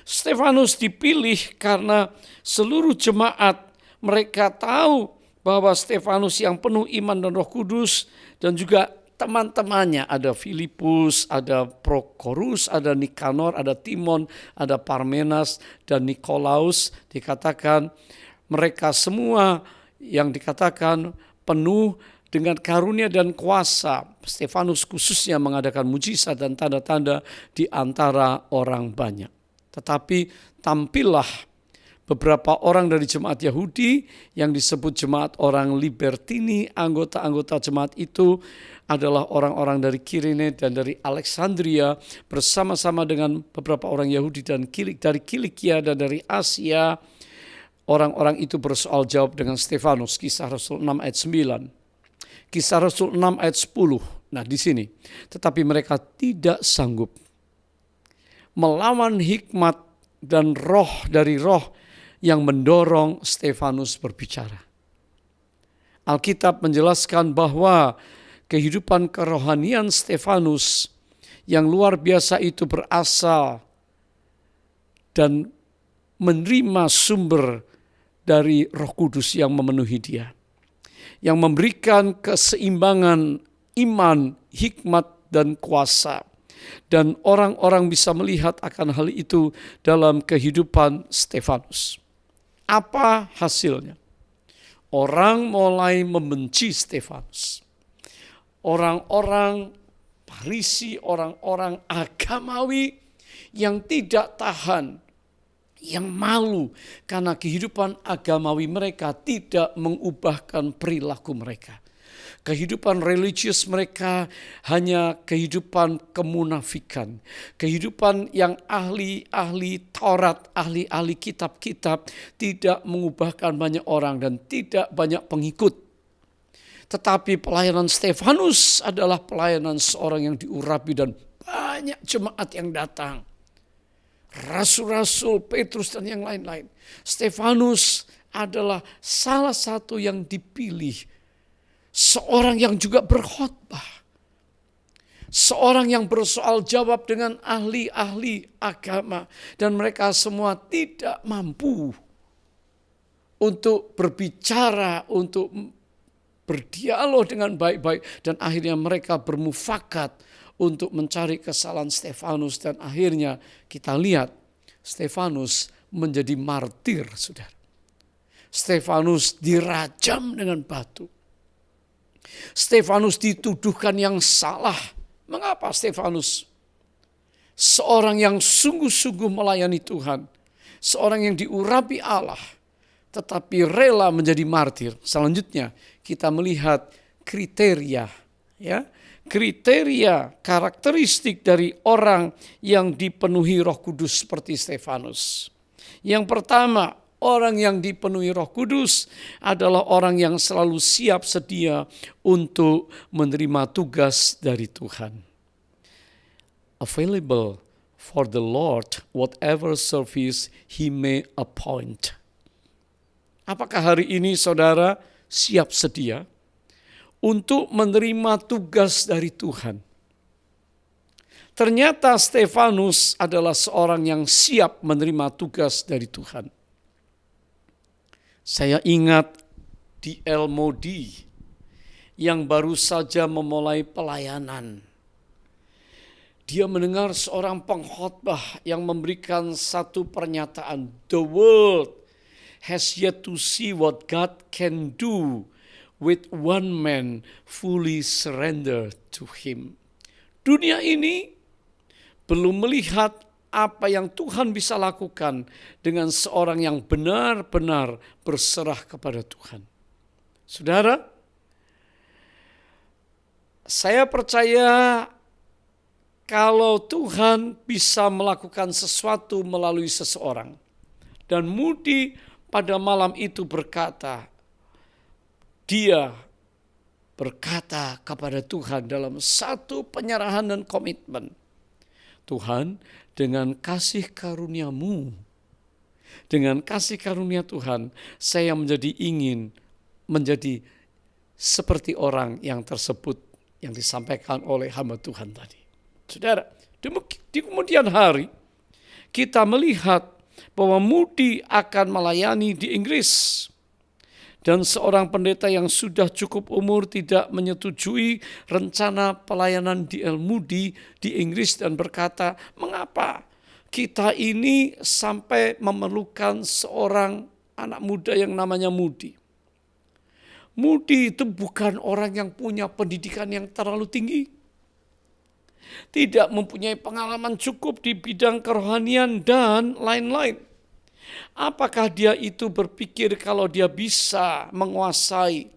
H: Stefanus dipilih karena seluruh jemaat mereka tahu bahwa Stefanus yang penuh iman dan Roh Kudus, dan juga teman-temannya, ada Filipus, ada Prokorus, ada Nikanor, ada Timon, ada Parmenas dan Nikolaus, dikatakan mereka semua yang dikatakan penuh dengan karunia dan kuasa. Stefanus khususnya mengadakan mujizat dan tanda-tanda di antara orang banyak. Tetapi tampillah beberapa orang dari jemaat Yahudi yang disebut jemaat orang Libertini. Anggota-anggota jemaat itu adalah orang-orang dari Kirene dan dari Alexandria, bersama-sama dengan beberapa orang Yahudi dan dari Kilikia dan dari Asia. Orang-orang itu bersoal jawab dengan Stefanus. Kisah Rasul 6 ayat 9. Kisah Rasul 6 ayat 10. Nah di sini, tetapi mereka tidak sanggup melawan hikmat dan roh dari roh yang mendorong Stefanus berbicara. Alkitab menjelaskan bahwa kehidupan kerohanian Stefanus yang luar biasa itu berasal dan menerima sumber dari Roh Kudus yang memenuhi dia, yang memberikan keseimbangan iman, hikmat, dan kuasa. Dan orang-orang bisa melihat akan hal itu dalam kehidupan Stefanus. Apa hasilnya? Orang mulai membenci Stefanus. Orang-orang Farisi, orang-orang agamawi yang tidak tahan, yang malu karena kehidupan agamawi mereka tidak mengubahkan perilaku mereka. Kehidupan religius mereka hanya kehidupan kemunafikan. Kehidupan yang ahli-ahli Taurat, ahli-ahli kitab-kitab tidak mengubahkan banyak orang dan tidak banyak pengikut. Tetapi pelayanan Stefanus adalah pelayanan seorang yang diurapi dan banyak jemaat yang datang. Rasul-rasul, Petrus dan yang lain-lain. Stefanus adalah salah satu yang dipilih. Seorang yang juga berkhotbah. Seorang yang bersoal jawab dengan ahli-ahli agama. Dan mereka semua tidak mampu untuk berbicara, untuk berdialog dengan baik-baik. Dan akhirnya mereka bermufakat untuk mencari kesalahan Stefanus. Dan akhirnya kita lihat Stefanus menjadi martir, saudara. Stefanus dirajam dengan batu. Stefanus dituduhkan yang salah. Mengapa Stefanus? Seorang yang sungguh-sungguh melayani Tuhan. Seorang yang diurapi Allah. Tetapi rela menjadi martir. Selanjutnya kita melihat kriteria. Kriteria karakteristik dari orang yang dipenuhi Roh Kudus seperti Stefanus. Yang pertama, orang yang dipenuhi Roh Kudus adalah orang yang selalu siap sedia untuk menerima tugas dari Tuhan. Available for the Lord whatever service He may appoint. Apakah hari ini saudara siap sedia untuk menerima tugas dari Tuhan? Ternyata Stefanus adalah seorang yang siap menerima tugas dari Tuhan. Saya ingat D.L. Moody yang baru saja memulai pelayanan. Dia mendengar seorang pengkhotbah yang memberikan satu pernyataan, "The world has yet to see what God can do with one man fully surrender to Him." Dunia ini belum melihat apa yang Tuhan bisa lakukan dengan seorang yang benar-benar berserah kepada Tuhan. Saudara, saya percaya kalau Tuhan bisa melakukan sesuatu melalui seseorang, dan Moody pada malam itu berkata, dia berkata kepada Tuhan dalam satu penyerahan dan komitmen, "Tuhan, dengan kasih karunia-Mu, dengan kasih karunia Tuhan, saya ingin menjadi seperti orang yang tersebut yang disampaikan oleh hamba Tuhan tadi." Saudara, di kemudian hari kita melihat bahwa Moody akan melayani di Inggris. Dan seorang pendeta yang sudah cukup umur tidak menyetujui rencana pelayanan D.L. Moody di Inggris dan berkata, "Mengapa kita ini sampai memerlukan seorang anak muda yang namanya Moody?" Moody itu bukan orang yang punya pendidikan yang terlalu tinggi. Tidak mempunyai pengalaman cukup di bidang kerohanian dan lain-lain. Apakah dia itu berpikir kalau dia bisa menguasai,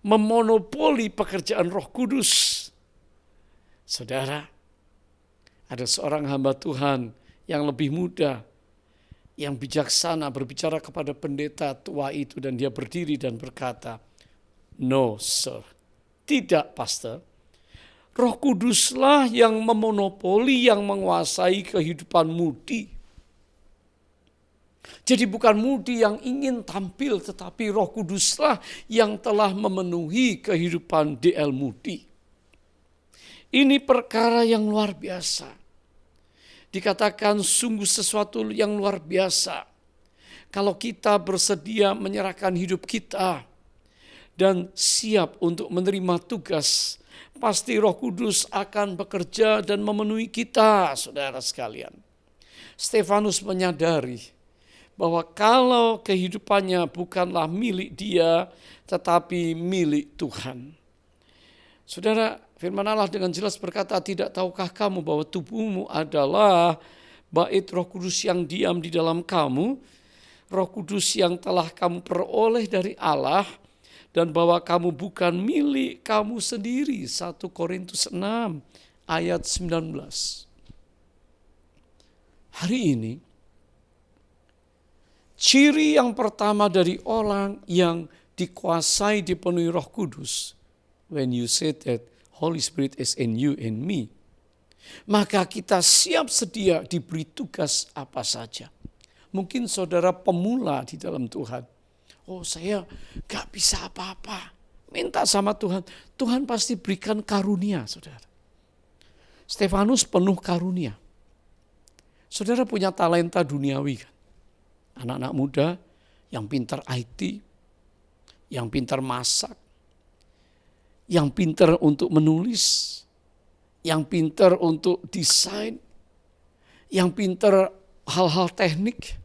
H: memonopoli pekerjaan Roh Kudus? Saudara, ada seorang hamba Tuhan yang lebih muda, yang bijaksana berbicara kepada pendeta tua itu, dan dia berdiri dan berkata, "No, sir. Tidak, pastor. Roh Kuduslah yang memonopoli, yang menguasai kehidupan Moody. Jadi bukan Moody yang ingin tampil, tetapi Roh Kuduslah yang telah memenuhi kehidupan D.L. Moody." Ini perkara yang luar biasa. Dikatakan sungguh sesuatu yang luar biasa. Kalau kita bersedia menyerahkan hidup kita dan siap untuk menerima tugas, pasti Roh Kudus akan bekerja dan memenuhi kita, saudara sekalian. Stefanus menyadari bahwa kalau kehidupannya bukanlah milik dia, tetapi milik Tuhan. Saudara, firman Allah dengan jelas berkata, "Tidak tahukah kamu bahwa tubuhmu adalah bait Roh Kudus yang diam di dalam kamu, Roh Kudus yang telah kamu peroleh dari Allah, dan bahwa kamu bukan milik kamu sendiri." 1 Korintus 6 ayat 19. Hari ini, ciri yang pertama dari orang yang dikuasai, dipenuhi Roh Kudus, when you say that Holy Spirit is in you and me, maka kita siap sedia diberi tugas apa saja. Mungkin saudara pemula di dalam Tuhan. "Oh, saya gak bisa apa-apa." Minta sama Tuhan. Tuhan pasti berikan karunia, saudara. Stefanus penuh karunia. Saudara punya talenta duniawi kan? Anak-anak muda yang pintar IT, yang pintar masak, yang pintar untuk menulis, yang pintar untuk desain, yang pintar hal-hal teknik.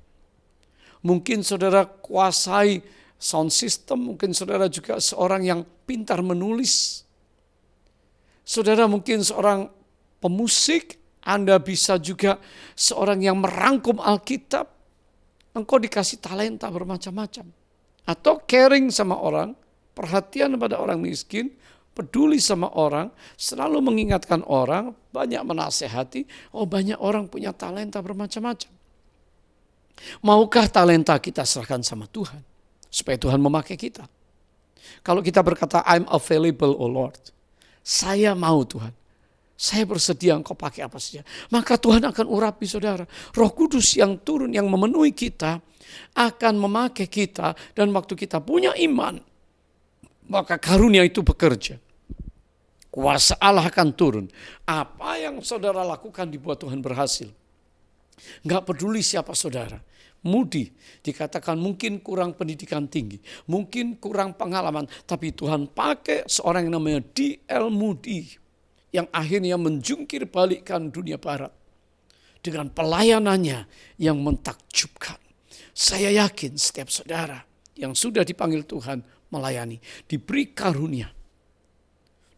H: Mungkin saudara kuasai sound system, mungkin saudara juga seorang yang pintar menulis. Saudara mungkin seorang pemusik, Anda bisa juga seorang yang merangkum Alkitab. Engkau dikasih talenta bermacam-macam. Atau caring sama orang, perhatian pada orang miskin, peduli sama orang, selalu mengingatkan orang, banyak menasehati. Oh, banyak orang punya talenta bermacam-macam. Maukah talenta kita serahkan sama Tuhan, supaya Tuhan memakai kita? Kalau kita berkata, "I'm available, oh Lord," saya mau Tuhan. Saya bersedia, engkau pakai apa saja. Maka Tuhan akan urapi saudara. Roh Kudus yang turun, yang memenuhi kita, akan memakai kita. Dan waktu kita punya iman, maka karunia itu bekerja. Kuasa Allah akan turun. Apa yang saudara lakukan dibuat Tuhan berhasil. Enggak peduli siapa saudara. Moody dikatakan mungkin kurang pendidikan tinggi, mungkin kurang pengalaman, tapi Tuhan pakai seorang yang namanya D.L. Moody yang akhirnya menjungkir balikkan dunia barat dengan pelayanannya yang mentakjubkan. Saya yakin setiap saudara yang sudah dipanggil Tuhan melayani, diberi karunia,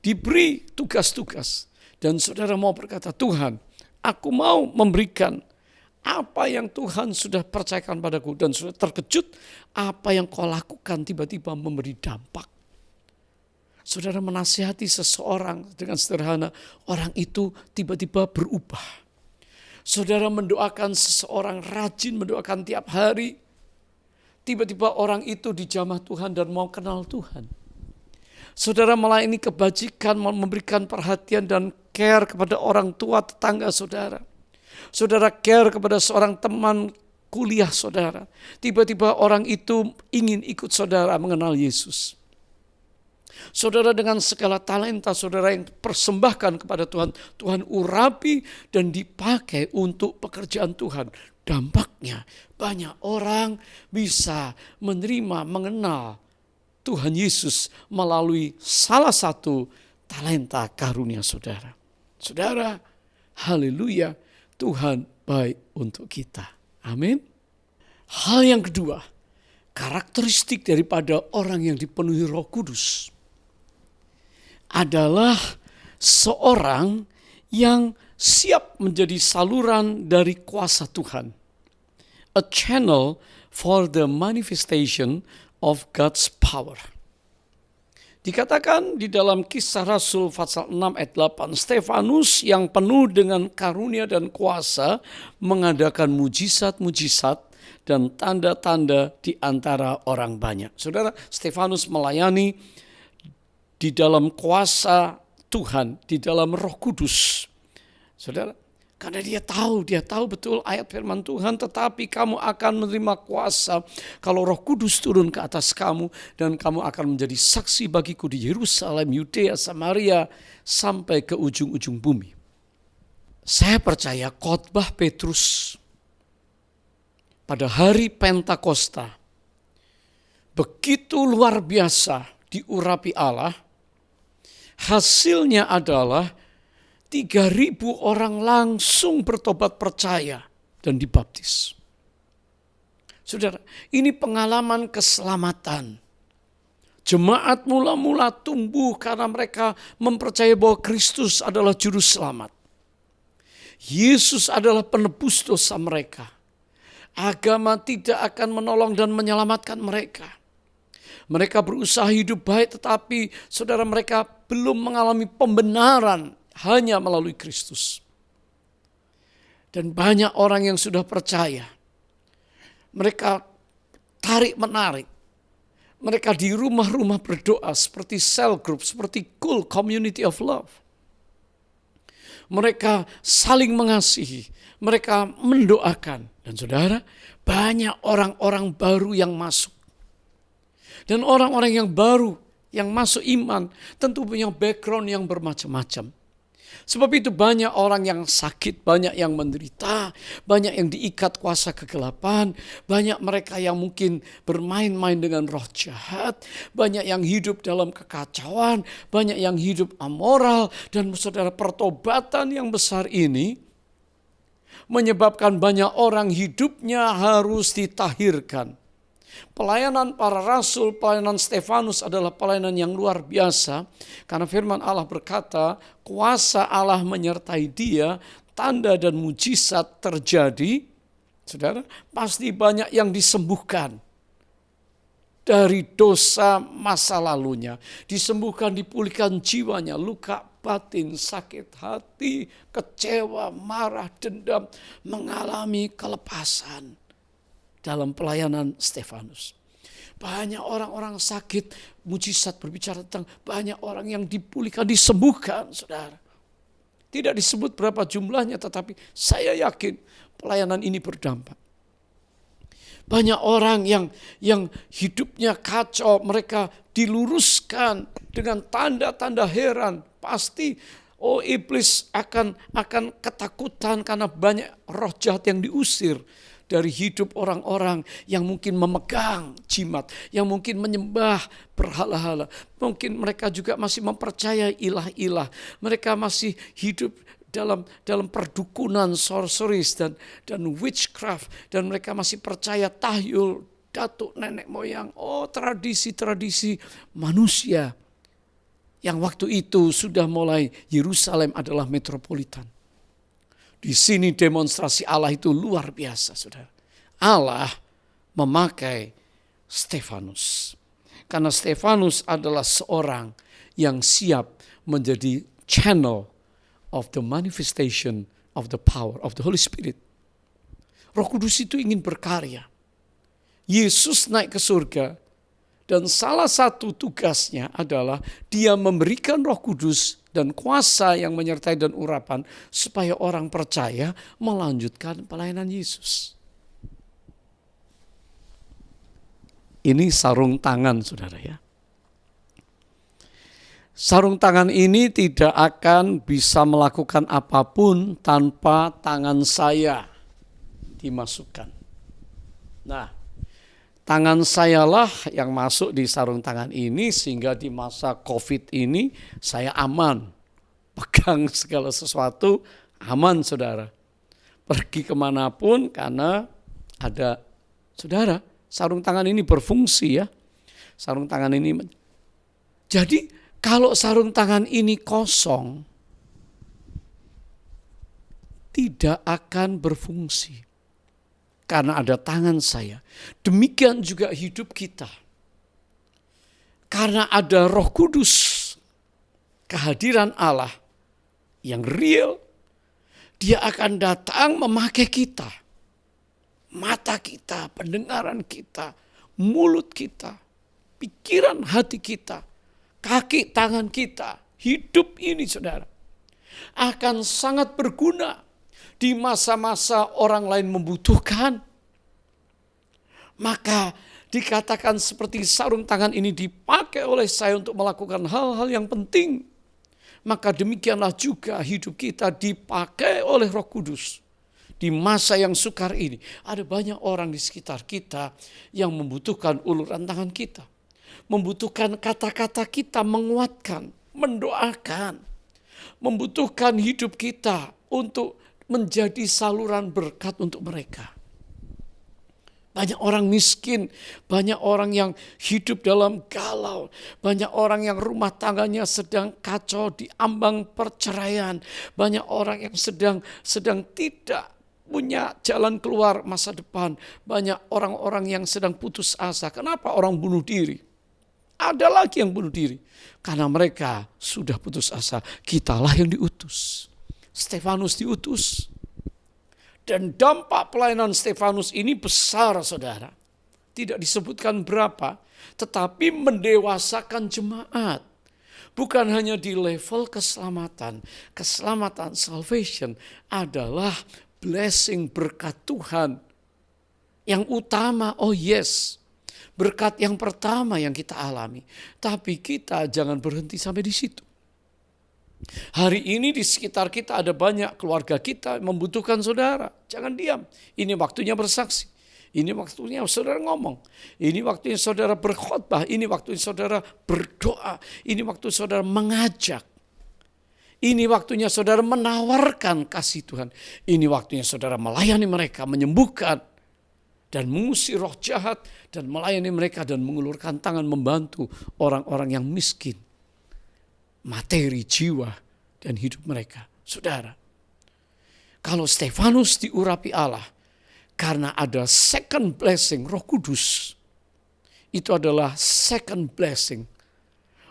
H: diberi tugas-tugas, dan saudara mau berkata, Tuhan, aku mau memberikan apa yang Tuhan sudah percayakan padaku, dan sudah terkejut apa yang kau lakukan tiba-tiba memberi dampak. Saudara menasihati seseorang dengan sederhana, orang itu tiba-tiba berubah. Saudara mendoakan seseorang, rajin mendoakan tiap hari, tiba-tiba orang itu dijamah Tuhan dan mau kenal Tuhan. Saudara melayani kebajikan, memberikan perhatian dan care kepada orang tua tetangga saudara. Saudara care kepada seorang teman kuliah saudara. Tiba-tiba orang itu ingin ikut saudara mengenal Yesus. Saudara dengan segala talenta saudara yang persembahkan kepada Tuhan, Tuhan urapi dan dipakai untuk pekerjaan Tuhan. Dampaknya banyak orang bisa menerima, mengenal Tuhan Yesus melalui salah satu talenta karunia saudara. Saudara, haleluya, Tuhan baik untuk kita. Amin. Hal yang kedua, karakteristik daripada orang yang dipenuhi Roh Kudus adalah seorang yang siap menjadi saluran dari kuasa Tuhan. A channel for the manifestation of God's power. Dikatakan di dalam Kisah Rasul pasal 6 ayat 8, Stefanus yang penuh dengan karunia dan kuasa mengadakan mujizat-mujizat dan tanda-tanda di antara orang banyak. Saudara, Stefanus melayani di dalam kuasa Tuhan, di dalam Roh Kudus. Saudara, karena dia tahu betul ayat firman Tuhan, tetapi kamu akan menerima kuasa kalau Roh Kudus turun ke atas kamu, dan kamu akan menjadi saksi bagiku di Yerusalem, Yudea, Samaria, sampai ke ujung-ujung bumi. Saya percaya khotbah Petrus pada hari Pentakosta begitu luar biasa diurapi Allah. Hasilnya adalah 3.000 orang langsung bertobat percaya dan dibaptis. Saudara, ini pengalaman keselamatan. Jemaat mula-mula tumbuh karena mereka mempercayai bahwa Kristus adalah juru selamat. Yesus adalah penebus dosa mereka. Agama tidak akan menolong dan menyelamatkan mereka. Mereka berusaha hidup baik, tetapi saudara, mereka belum mengalami pembenaran hanya melalui Kristus. Dan banyak orang yang sudah percaya, mereka tarik-menarik. Mereka di rumah-rumah berdoa seperti cell group, seperti cool community of love. Mereka saling mengasihi, mereka mendoakan. Dan saudara, banyak orang-orang baru yang masuk. Dan orang-orang yang baru, yang masuk iman, tentu punya background yang bermacam-macam. Sebab itu banyak orang yang sakit, banyak yang menderita, banyak yang diikat kuasa kegelapan, banyak mereka yang mungkin bermain-main dengan roh jahat, banyak yang hidup dalam kekacauan, banyak yang hidup amoral, dan saudara, pertobatan yang besar ini menyebabkan banyak orang hidupnya harus ditahirkan. Pelayanan para rasul, pelayanan Stefanus adalah pelayanan yang luar biasa. Karena firman Allah berkata, kuasa Allah menyertai dia, tanda dan mujizat terjadi. Saudara, pasti banyak yang disembuhkan dari dosa masa lalunya. Disembuhkan, dipulihkan jiwanya, luka batin, sakit hati, kecewa, marah, dendam, mengalami kelepasan. Dalam pelayanan Stefanus. Banyak orang-orang sakit, mujizat berbicara tentang banyak orang yang dipulihkan, disembuhkan, saudara. Tidak disebut berapa jumlahnya, tetapi saya yakin pelayanan ini berdampak. Banyak orang yang hidupnya kacau, mereka diluruskan dengan tanda-tanda heran. Pasti iblis akan ketakutan karena banyak roh jahat yang diusir dari hidup orang-orang yang mungkin memegang jimat, yang mungkin menyembah berhala-hala. Mungkin mereka juga masih mempercayai ilah-ilah. Mereka masih hidup dalam perdukunan, sorceries dan witchcraft, dan mereka masih percaya tahyul, datuk nenek moyang, tradisi-tradisi manusia yang waktu itu sudah mulai Yerusalem adalah metropolitan. Di sini demonstrasi Allah itu luar biasa, saudara. Allah memakai Stefanus. Karena Stefanus adalah seorang yang siap menjadi channel of the manifestation of the power of the Holy Spirit. Roh Kudus itu ingin berkarya. Yesus naik ke surga dan salah satu tugasnya adalah dia memberikan Roh Kudus dan kuasa yang menyertai dan urapan supaya orang percaya melanjutkan pelayanan Yesus. Ini sarung tangan, saudara ya. Sarung tangan ini tidak akan bisa melakukan apapun tanpa tangan saya dimasukkan. Nah, tangan sayalah yang masuk di sarung tangan ini sehingga di masa COVID ini saya aman. Pegang segala sesuatu aman, saudara. Pergi kemanapun karena ada, saudara, sarung tangan ini berfungsi ya. Sarung tangan ini. Jadi kalau sarung tangan ini kosong, tidak akan berfungsi. Karena ada tangan saya. Demikian juga hidup kita. Karena ada Roh Kudus, kehadiran Allah yang real, dia akan datang memakai kita. Mata kita, pendengaran kita, mulut kita, pikiran hati kita, kaki tangan kita, hidup ini saudara, akan sangat berguna di masa-masa orang lain membutuhkan. Maka dikatakan seperti sarung tangan ini dipakai oleh saya untuk melakukan hal-hal yang penting. Maka demikianlah juga hidup kita dipakai oleh Roh Kudus. Di masa yang sukar ini, ada banyak orang di sekitar kita yang membutuhkan uluran tangan kita. Membutuhkan kata-kata kita menguatkan, mendoakan. Membutuhkan hidup kita untuk menjadi saluran berkat untuk mereka. Banyak orang miskin, banyak orang yang hidup dalam galau, banyak orang yang rumah tangganya sedang kacau di ambang perceraian, banyak orang yang sedang tidak punya jalan keluar masa depan, banyak orang-orang yang sedang putus asa. Kenapa orang bunuh diri? Ada lagi yang bunuh diri karena mereka sudah putus asa. Kitalah yang diutus. Stefanus diutus. Dan dampak pelayanan Stefanus ini besar, saudara. Tidak disebutkan berapa, tetapi mendewasakan jemaat. Bukan hanya di level keselamatan. Keselamatan, salvation adalah blessing, berkat Tuhan. Yang utama, berkat yang pertama yang kita alami. Tapi kita jangan berhenti sampai di situ. Hari ini di sekitar kita ada banyak keluarga kita membutuhkan saudara. Jangan diam. Ini waktunya bersaksi. Ini waktunya saudara ngomong. Ini waktunya saudara berkhotbah. Ini waktunya saudara berdoa. Ini waktu saudara mengajak. Ini waktunya saudara menawarkan kasih Tuhan. Ini waktunya saudara melayani mereka, menyembuhkan dan mengusir roh jahat dan melayani mereka dan mengulurkan tangan membantu orang-orang yang miskin. Materi, jiwa, dan hidup mereka. Saudara, kalau Stefanus diurapi Allah, karena ada second blessing, Roh Kudus, itu adalah second blessing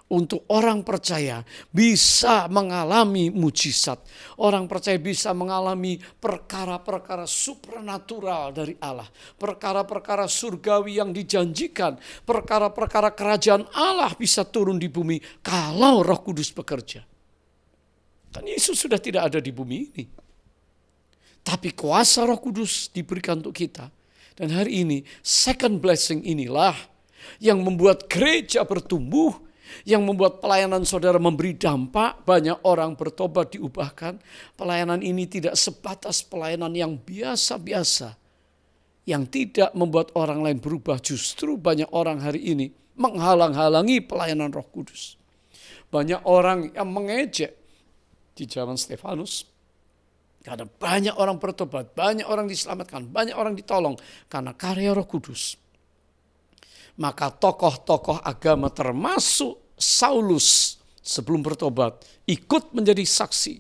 H: untuk orang percaya bisa mengalami mujizat. Orang percaya bisa mengalami perkara-perkara supranatural dari Allah. Perkara-perkara surgawi yang dijanjikan. Perkara-perkara kerajaan Allah bisa turun di bumi kalau Roh Kudus bekerja. Kan Yesus sudah tidak ada di bumi ini. Tapi kuasa Roh Kudus diberikan untuk kita. Dan hari ini, second blessing inilah yang membuat gereja bertumbuh, yang membuat pelayanan saudara memberi dampak, banyak orang bertobat diubahkan. Pelayanan ini tidak sebatas pelayanan yang biasa-biasa, yang tidak membuat orang lain berubah. Justru banyak orang hari ini menghalang-halangi pelayanan Roh Kudus. Banyak orang yang mengejek di zaman Stefanus. Karena banyak orang bertobat, banyak orang diselamatkan, banyak orang ditolong karena karya Roh Kudus. Maka tokoh-tokoh agama termasuk Saulus sebelum bertobat ikut menjadi saksi.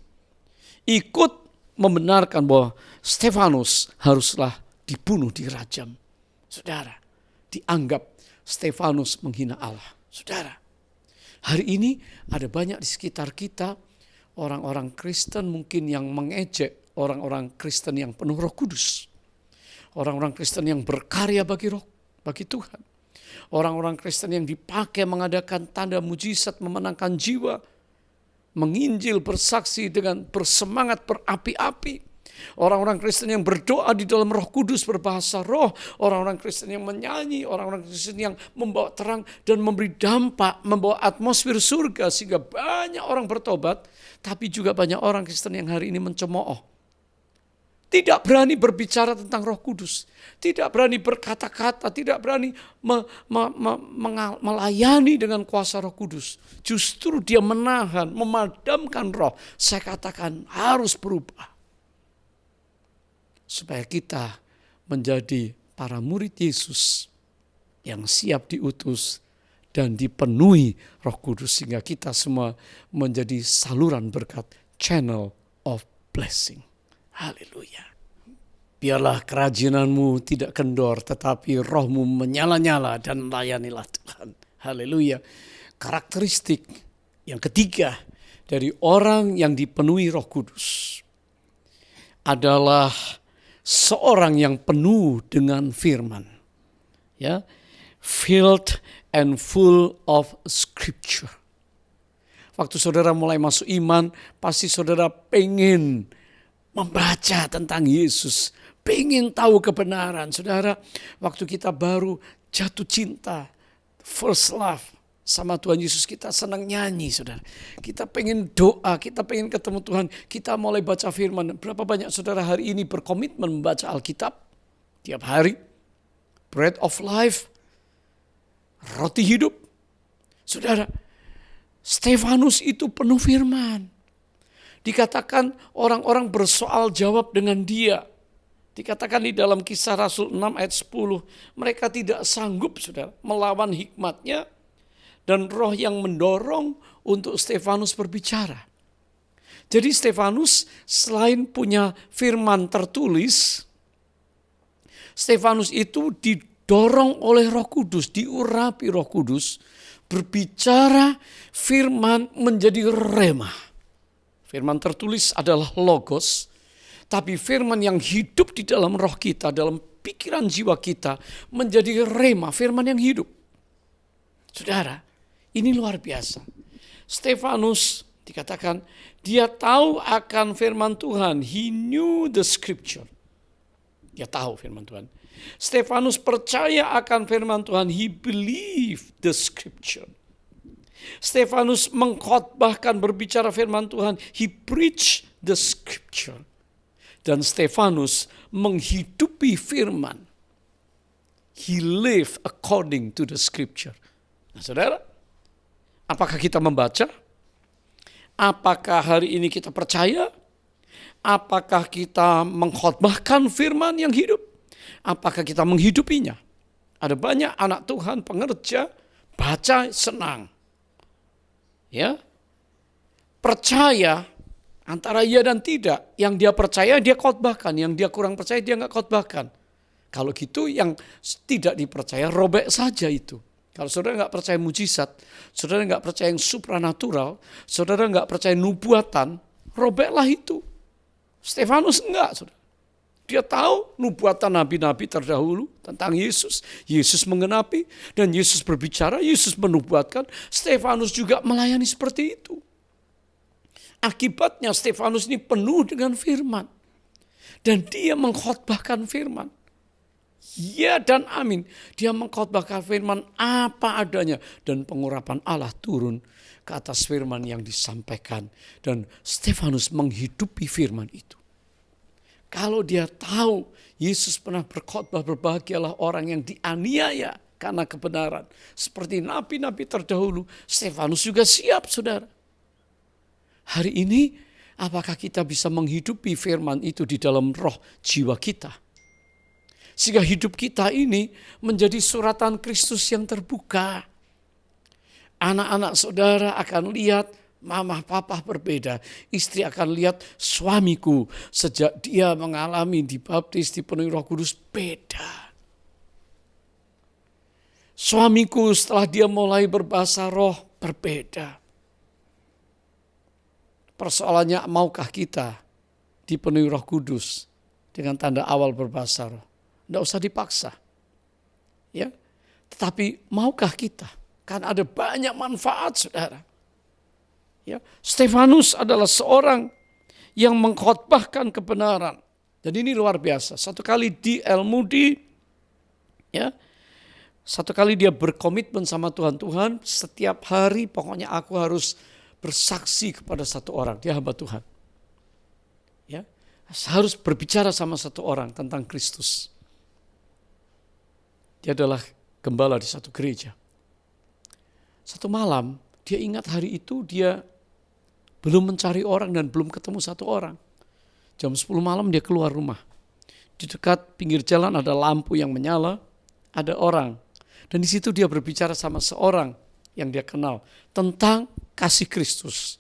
H: Ikut membenarkan bahwa Stefanus haruslah dibunuh, dirajam. Saudara, dianggap Stefanus menghina Allah. Saudara, hari ini ada banyak di sekitar kita orang-orang Kristen mungkin yang mengejek orang-orang Kristen yang penuh Roh Kudus. Orang-orang Kristen yang berkarya bagi Tuhan. Orang-orang Kristen yang dipakai mengadakan tanda mujizat, memenangkan jiwa, menginjil, bersaksi dengan bersemangat, berapi-api. Orang-orang Kristen yang berdoa di dalam Roh Kudus, berbahasa roh. Orang-orang Kristen yang menyanyi, orang-orang Kristen yang membawa terang dan memberi dampak, membawa atmosfer surga sehingga banyak orang bertobat. Tapi juga banyak orang Kristen yang hari ini mencemooh. Tidak berani berbicara tentang Roh Kudus. Tidak berani berkata-kata, tidak berani melayani dengan kuasa Roh Kudus. Justru dia menahan, memadamkan roh. Saya katakan harus berubah. Supaya kita menjadi para murid Yesus yang siap diutus dan dipenuhi Roh Kudus. Sehingga kita semua menjadi saluran berkat, channel of blessing. Haleluya. Biarlah kerajinanmu tidak kendor, tetapi rohmu menyala-nyala dan melayanilah Tuhan. Haleluya. Karakteristik yang ketiga dari orang yang dipenuhi Roh Kudus adalah seorang yang penuh dengan firman. Ya, filled and full of scripture. Waktu saudara mulai masuk iman, pasti saudara pengen membaca tentang Yesus, pengen tahu kebenaran. Saudara, waktu kita baru jatuh cinta, first love sama Tuhan Yesus, kita senang nyanyi, saudara. Kita pengen doa, kita pengen ketemu Tuhan, kita mulai baca firman. Berapa banyak saudara hari ini berkomitmen membaca Alkitab tiap hari? Bread of life, roti hidup. Saudara, Stefanus itu penuh firman. Dikatakan orang-orang bersoal jawab dengan dia. Dikatakan di dalam Kisah Rasul 6 ayat 10. Mereka tidak sanggup, saudara, melawan hikmatnya dan roh yang mendorong untuk Stefanus berbicara. Jadi Stefanus selain punya firman tertulis, Stefanus itu didorong oleh Roh Kudus, diurapi Roh Kudus, berbicara firman menjadi rema. Firman tertulis adalah logos, tapi firman yang hidup di dalam roh kita, dalam pikiran jiwa kita, menjadi rema, firman yang hidup. Saudara, ini luar biasa. Stefanus dikatakan, dia tahu akan firman Tuhan. He knew the scripture. Dia tahu firman Tuhan. Stefanus percaya akan firman Tuhan. He believed the scripture. Stefanus mengkhotbahkan, berbicara firman Tuhan. He preached the scripture. Dan Stefanus menghidupi firman. He lived according to the scripture. Nah, saudara, apakah kita membaca? Apakah hari ini kita percaya? Apakah kita mengkhotbahkan firman yang hidup? Apakah kita menghidupinya? Ada banyak anak Tuhan, pengerja, baca senang. Ya, percaya antara iya dan tidak. Yang dia percaya dia khotbahkan, yang dia kurang percaya dia nggak khotbahkan. Kalau gitu yang tidak dipercaya robek saja itu. Kalau saudara nggak percaya mujizat, saudara nggak percaya yang supranatural, saudara nggak percaya nubuatan, robeklah itu. Stefanus enggak, saudara. Dia tahu nubuatan nabi-nabi terdahulu tentang Yesus. Yesus menggenapi dan Yesus berbicara, Yesus menubuatkan. Stefanus juga melayani seperti itu. Akibatnya Stefanus ini penuh dengan firman. Dan dia mengkhotbahkan firman. Ya dan amin. Dia mengkhotbahkan firman apa adanya. Dan pengurapan Allah turun ke atas firman yang disampaikan. Dan Stefanus menghidupi firman itu. Kalau dia tahu Yesus pernah berkhotbah, berbahagialah orang yang dianiaya karena kebenaran. Seperti nabi-nabi terdahulu, Stefanus juga siap, saudara. Hari ini, apakah kita bisa menghidupi firman itu di dalam roh jiwa kita? Sehingga hidup kita ini menjadi suratan Kristus yang terbuka. Anak-anak saudara akan lihat mama papa berbeda. Istri akan lihat suamiku sejak dia mengalami dibaptis dipenuhi Roh Kudus beda. Suamiku setelah dia mulai berbahasa roh berbeda. Persoalannya, maukah kita dipenuhi Roh Kudus dengan tanda awal berbahasa roh? Tidak usah dipaksa. Ya. Tetapi maukah kita? Kan ada banyak manfaat, saudara. Ya. Stefanus adalah seorang yang mengkhotbahkan kebenaran. Dan ini luar biasa. Satu kali D.L. Moody, ya, satu kali dia berkomitmen sama Tuhan, setiap hari pokoknya aku harus bersaksi kepada satu orang, dia hamba Tuhan. Ya, harus berbicara sama satu orang tentang Kristus. Dia adalah gembala di satu gereja. Satu malam, dia ingat hari itu dia belum mencari orang dan belum ketemu satu orang. Jam 10 malam dia keluar rumah. Di dekat pinggir jalan ada lampu yang menyala, ada orang. Dan di situ dia berbicara sama seorang yang dia kenal tentang kasih Kristus.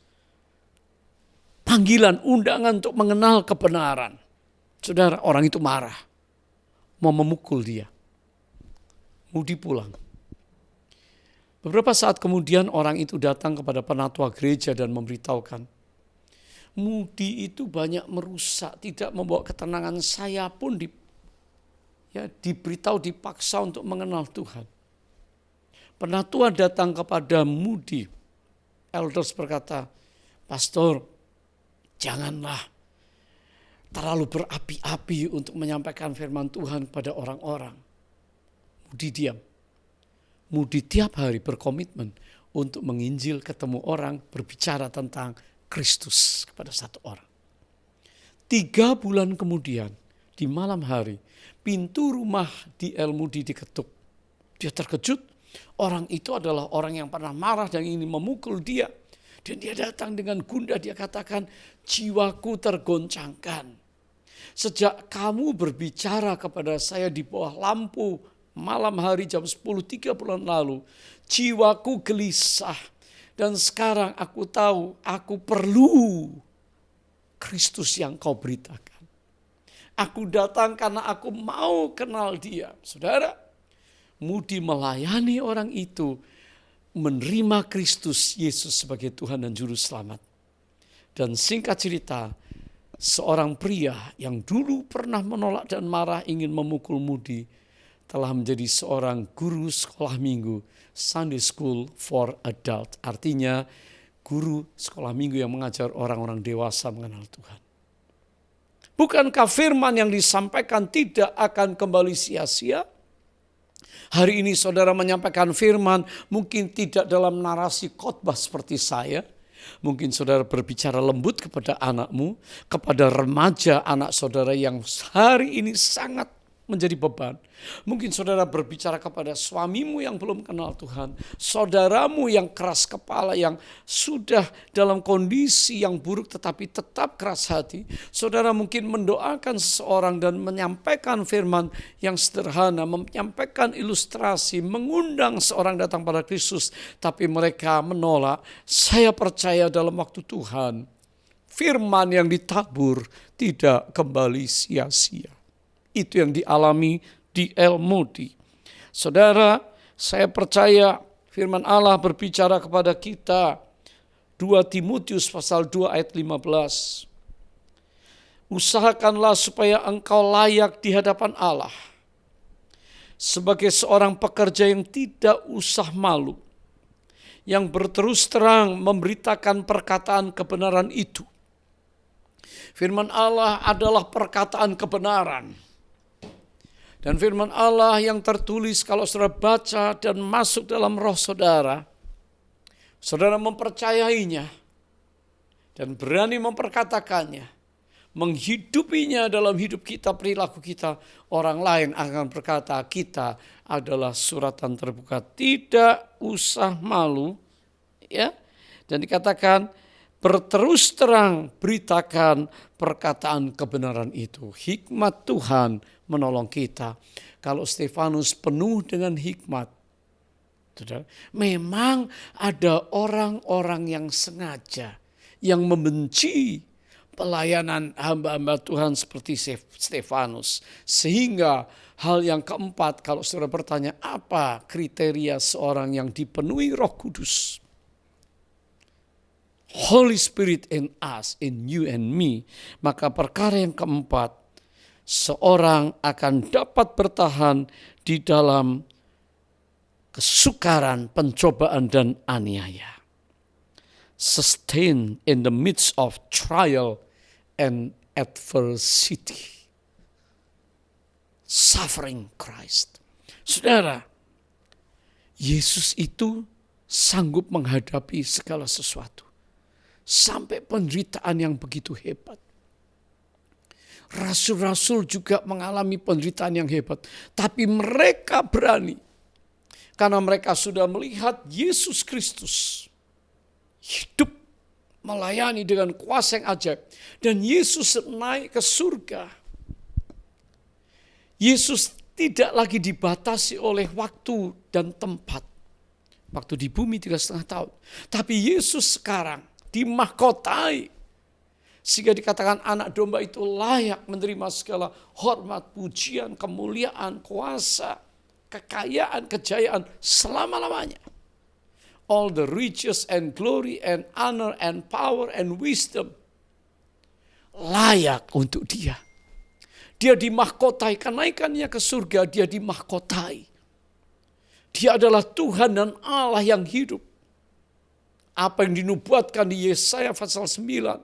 H: Panggilan, undangan untuk mengenal kebenaran. Saudara, orang itu marah. Mau memukul dia. Moody pulang. Beberapa saat kemudian orang itu datang kepada penatua gereja dan memberitahukan. Moody itu banyak merusak, tidak membawa ketenangan. Saya pun diberitahu, dipaksa untuk mengenal Tuhan. Penatua datang kepada Moody. Elders berkata, Pastor, janganlah terlalu berapi-api untuk menyampaikan firman Tuhan kepada orang-orang. Moody diam. Moody tiap hari berkomitmen untuk menginjil, ketemu orang, berbicara tentang Kristus kepada satu orang. 3 bulan kemudian, di malam hari, pintu rumah D.L. Moody diketuk. Dia terkejut. Orang itu adalah orang yang pernah marah dan ingin memukul dia. Dan dia datang dengan gundah, dia katakan, jiwaku tergoncangkan. Sejak kamu berbicara kepada saya di bawah lampu malam hari jam 10.30 lalu, jiwaku gelisah. Dan sekarang aku tahu aku perlu Kristus yang kau beritakan. Aku datang karena aku mau kenal dia. Saudara, Moody melayani orang itu, menerima Kristus Yesus sebagai Tuhan dan Juru Selamat. Dan singkat cerita, seorang pria yang dulu pernah menolak dan marah ingin memukul Moody, telah menjadi seorang guru sekolah minggu, Sunday School for Adult. Artinya guru sekolah minggu yang mengajar orang-orang dewasa mengenal Tuhan. Bukankah firman yang disampaikan tidak akan kembali sia-sia? Hari ini saudara menyampaikan firman mungkin tidak dalam narasi khotbah seperti saya. Mungkin saudara berbicara lembut kepada anakmu, kepada remaja anak saudara yang hari ini sangat menjadi beban. Mungkin saudara berbicara kepada suamimu yang belum kenal Tuhan, saudaramu yang keras kepala, yang sudah dalam kondisi yang buruk tetapi tetap keras hati. Saudara mungkin mendoakan seseorang dan menyampaikan firman yang sederhana, menyampaikan ilustrasi, mengundang seorang datang pada Kristus, tapi mereka menolak. Saya percaya dalam waktu Tuhan, firman yang ditabur tidak kembali sia-sia. Itu yang dialami D.L. Moody. Saudara, saya percaya firman Allah berbicara kepada kita. 2 Timotius pasal 2 ayat 15. Usahakanlah supaya engkau layak di hadapan Allah. Sebagai seorang pekerja yang tidak usah malu. yang berterus terang memberitakan perkataan kebenaran itu. Firman Allah adalah perkataan kebenaran. Dan firman Allah yang tertulis kalau saudara baca dan masuk dalam roh saudara, saudara mempercayainya dan berani memperkatakannya, menghidupinya dalam hidup kita, perilaku kita, orang lain akan berkata kita adalah suratan terbuka. Tidak usah malu, ya. Dan dikatakan berterus terang beritakan perkataan kebenaran itu. Hikmat Tuhan menolong kita. Kalau Stefanus penuh dengan hikmat, saudara, memang ada orang-orang yang sengaja yang membenci pelayanan hamba-hamba Tuhan seperti Stefanus. Sehingga hal yang keempat, kalau saudara bertanya apa kriteria seorang yang dipenuhi Roh Kudus, Holy Spirit in us, in you and me, maka perkara yang keempat, seorang akan dapat bertahan di dalam kesukaran, pencobaan dan aniaya. Sustain in the midst of trial and adversity. Suffering Christ. Saudara, Yesus itu sanggup menghadapi segala sesuatu. Sampai penderitaan yang begitu hebat. Rasul-rasul juga mengalami penderitaan yang hebat. Tapi mereka berani. Karena mereka sudah melihat Yesus Kristus hidup melayani dengan kuasa yang ajaib. Dan Yesus naik ke surga. Yesus tidak lagi dibatasi oleh waktu dan tempat. Waktu di bumi 3,5 tahun. Tapi Yesus sekarang dimahkotai. Sehingga dikatakan anak domba itu layak menerima segala hormat, pujian, kemuliaan, kuasa, kekayaan, kejayaan selama-lamanya. All the riches and glory and honor and power and wisdom layak untuk dia. Dia dimahkotai, kenaikannya ke surga dia dimahkotai. Dia adalah Tuhan dan Allah yang hidup. Apa yang dinubuatkan di Yesaya pasal 9.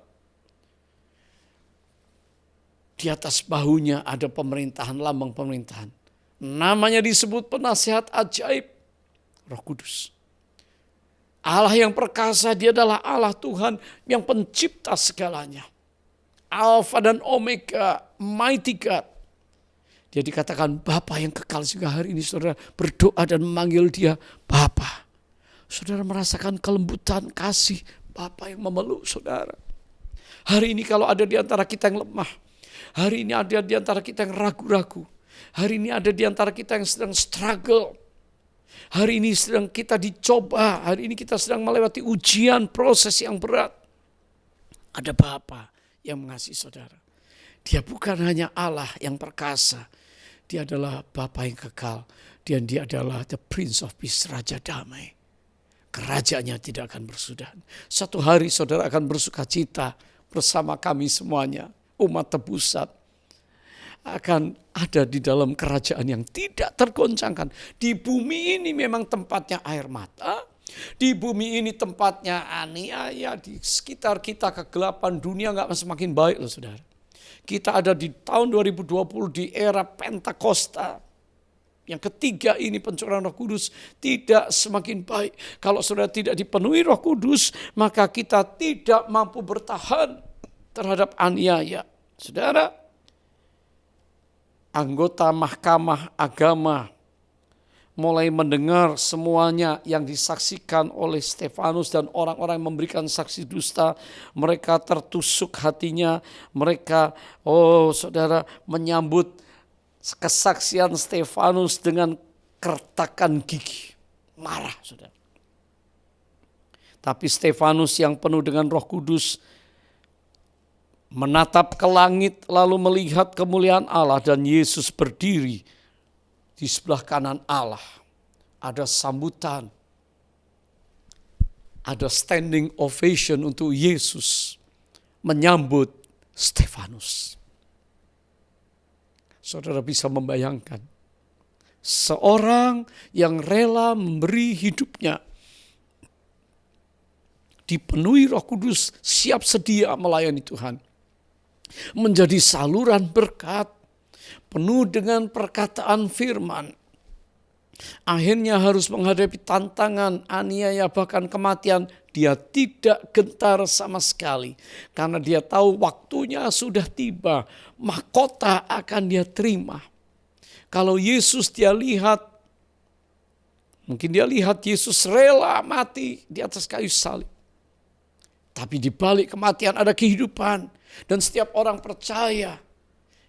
H: Di atas bahunya ada pemerintahan, lambang pemerintahan. Namanya disebut penasihat ajaib, Roh Kudus. Allah yang perkasa, dia adalah Allah Tuhan yang pencipta segalanya. Alpha dan Omega, Mighty God. Dia dikatakan Bapa yang kekal, juga hari ini saudara berdoa dan memanggil dia Bapa. Saudara merasakan kelembutan kasih Bapa yang memeluk saudara. Hari ini kalau ada di antara kita yang lemah, hari ini ada di antara kita yang ragu-ragu, hari ini ada di antara kita yang sedang struggle, hari ini sedang kita dicoba, hari ini kita sedang melewati ujian, proses yang berat. Ada Bapa yang mengasihi saudara. Dia bukan hanya Allah yang perkasa, dia adalah Bapa yang kekal, dan dia adalah the Prince of Peace, Raja Damai. Kerajaannya tidak akan bersudahan. Satu hari saudara akan bersuka cita bersama kami semuanya, umat tebusan, akan ada di dalam kerajaan yang tidak tergoncangkan. Di bumi ini memang tempatnya air mata, di bumi ini tempatnya aniaya, di sekitar kita kegelapan dunia gak semakin baik loh saudara. Kita ada di tahun 2020 di era Pentakosta. Yang ketiga ini pencurahan Roh Kudus tidak semakin baik. Kalau saudara tidak dipenuhi Roh Kudus, maka kita tidak mampu bertahan terhadap aniaya. Saudara, anggota mahkamah agama mulai mendengar semuanya yang disaksikan oleh Stefanus dan orang-orang yang memberikan saksi dusta. Mereka tertusuk hatinya, mereka saudara menyambut kesaksian Stefanus dengan kertakan gigi. Marah saudara. Tapi Stefanus yang penuh dengan Roh Kudus menatap ke langit lalu melihat kemuliaan Allah dan Yesus berdiri di sebelah kanan Allah. Ada sambutan, ada standing ovation untuk Yesus menyambut Stefanus. Saudara bisa membayangkan seorang yang rela memberi hidupnya dipenuhi Roh Kudus, siap sedia melayani Tuhan. Menjadi saluran berkat, penuh dengan perkataan firman. Akhirnya harus menghadapi tantangan, aniaya, bahkan kematian. Dia tidak gentar sama sekali. Karena dia tahu waktunya sudah tiba. Mahkota akan dia terima. Kalau Yesus dia lihat, mungkin dia lihat Yesus rela mati di atas kayu salib. Tapi di balik kematian ada kehidupan. Dan setiap orang percaya,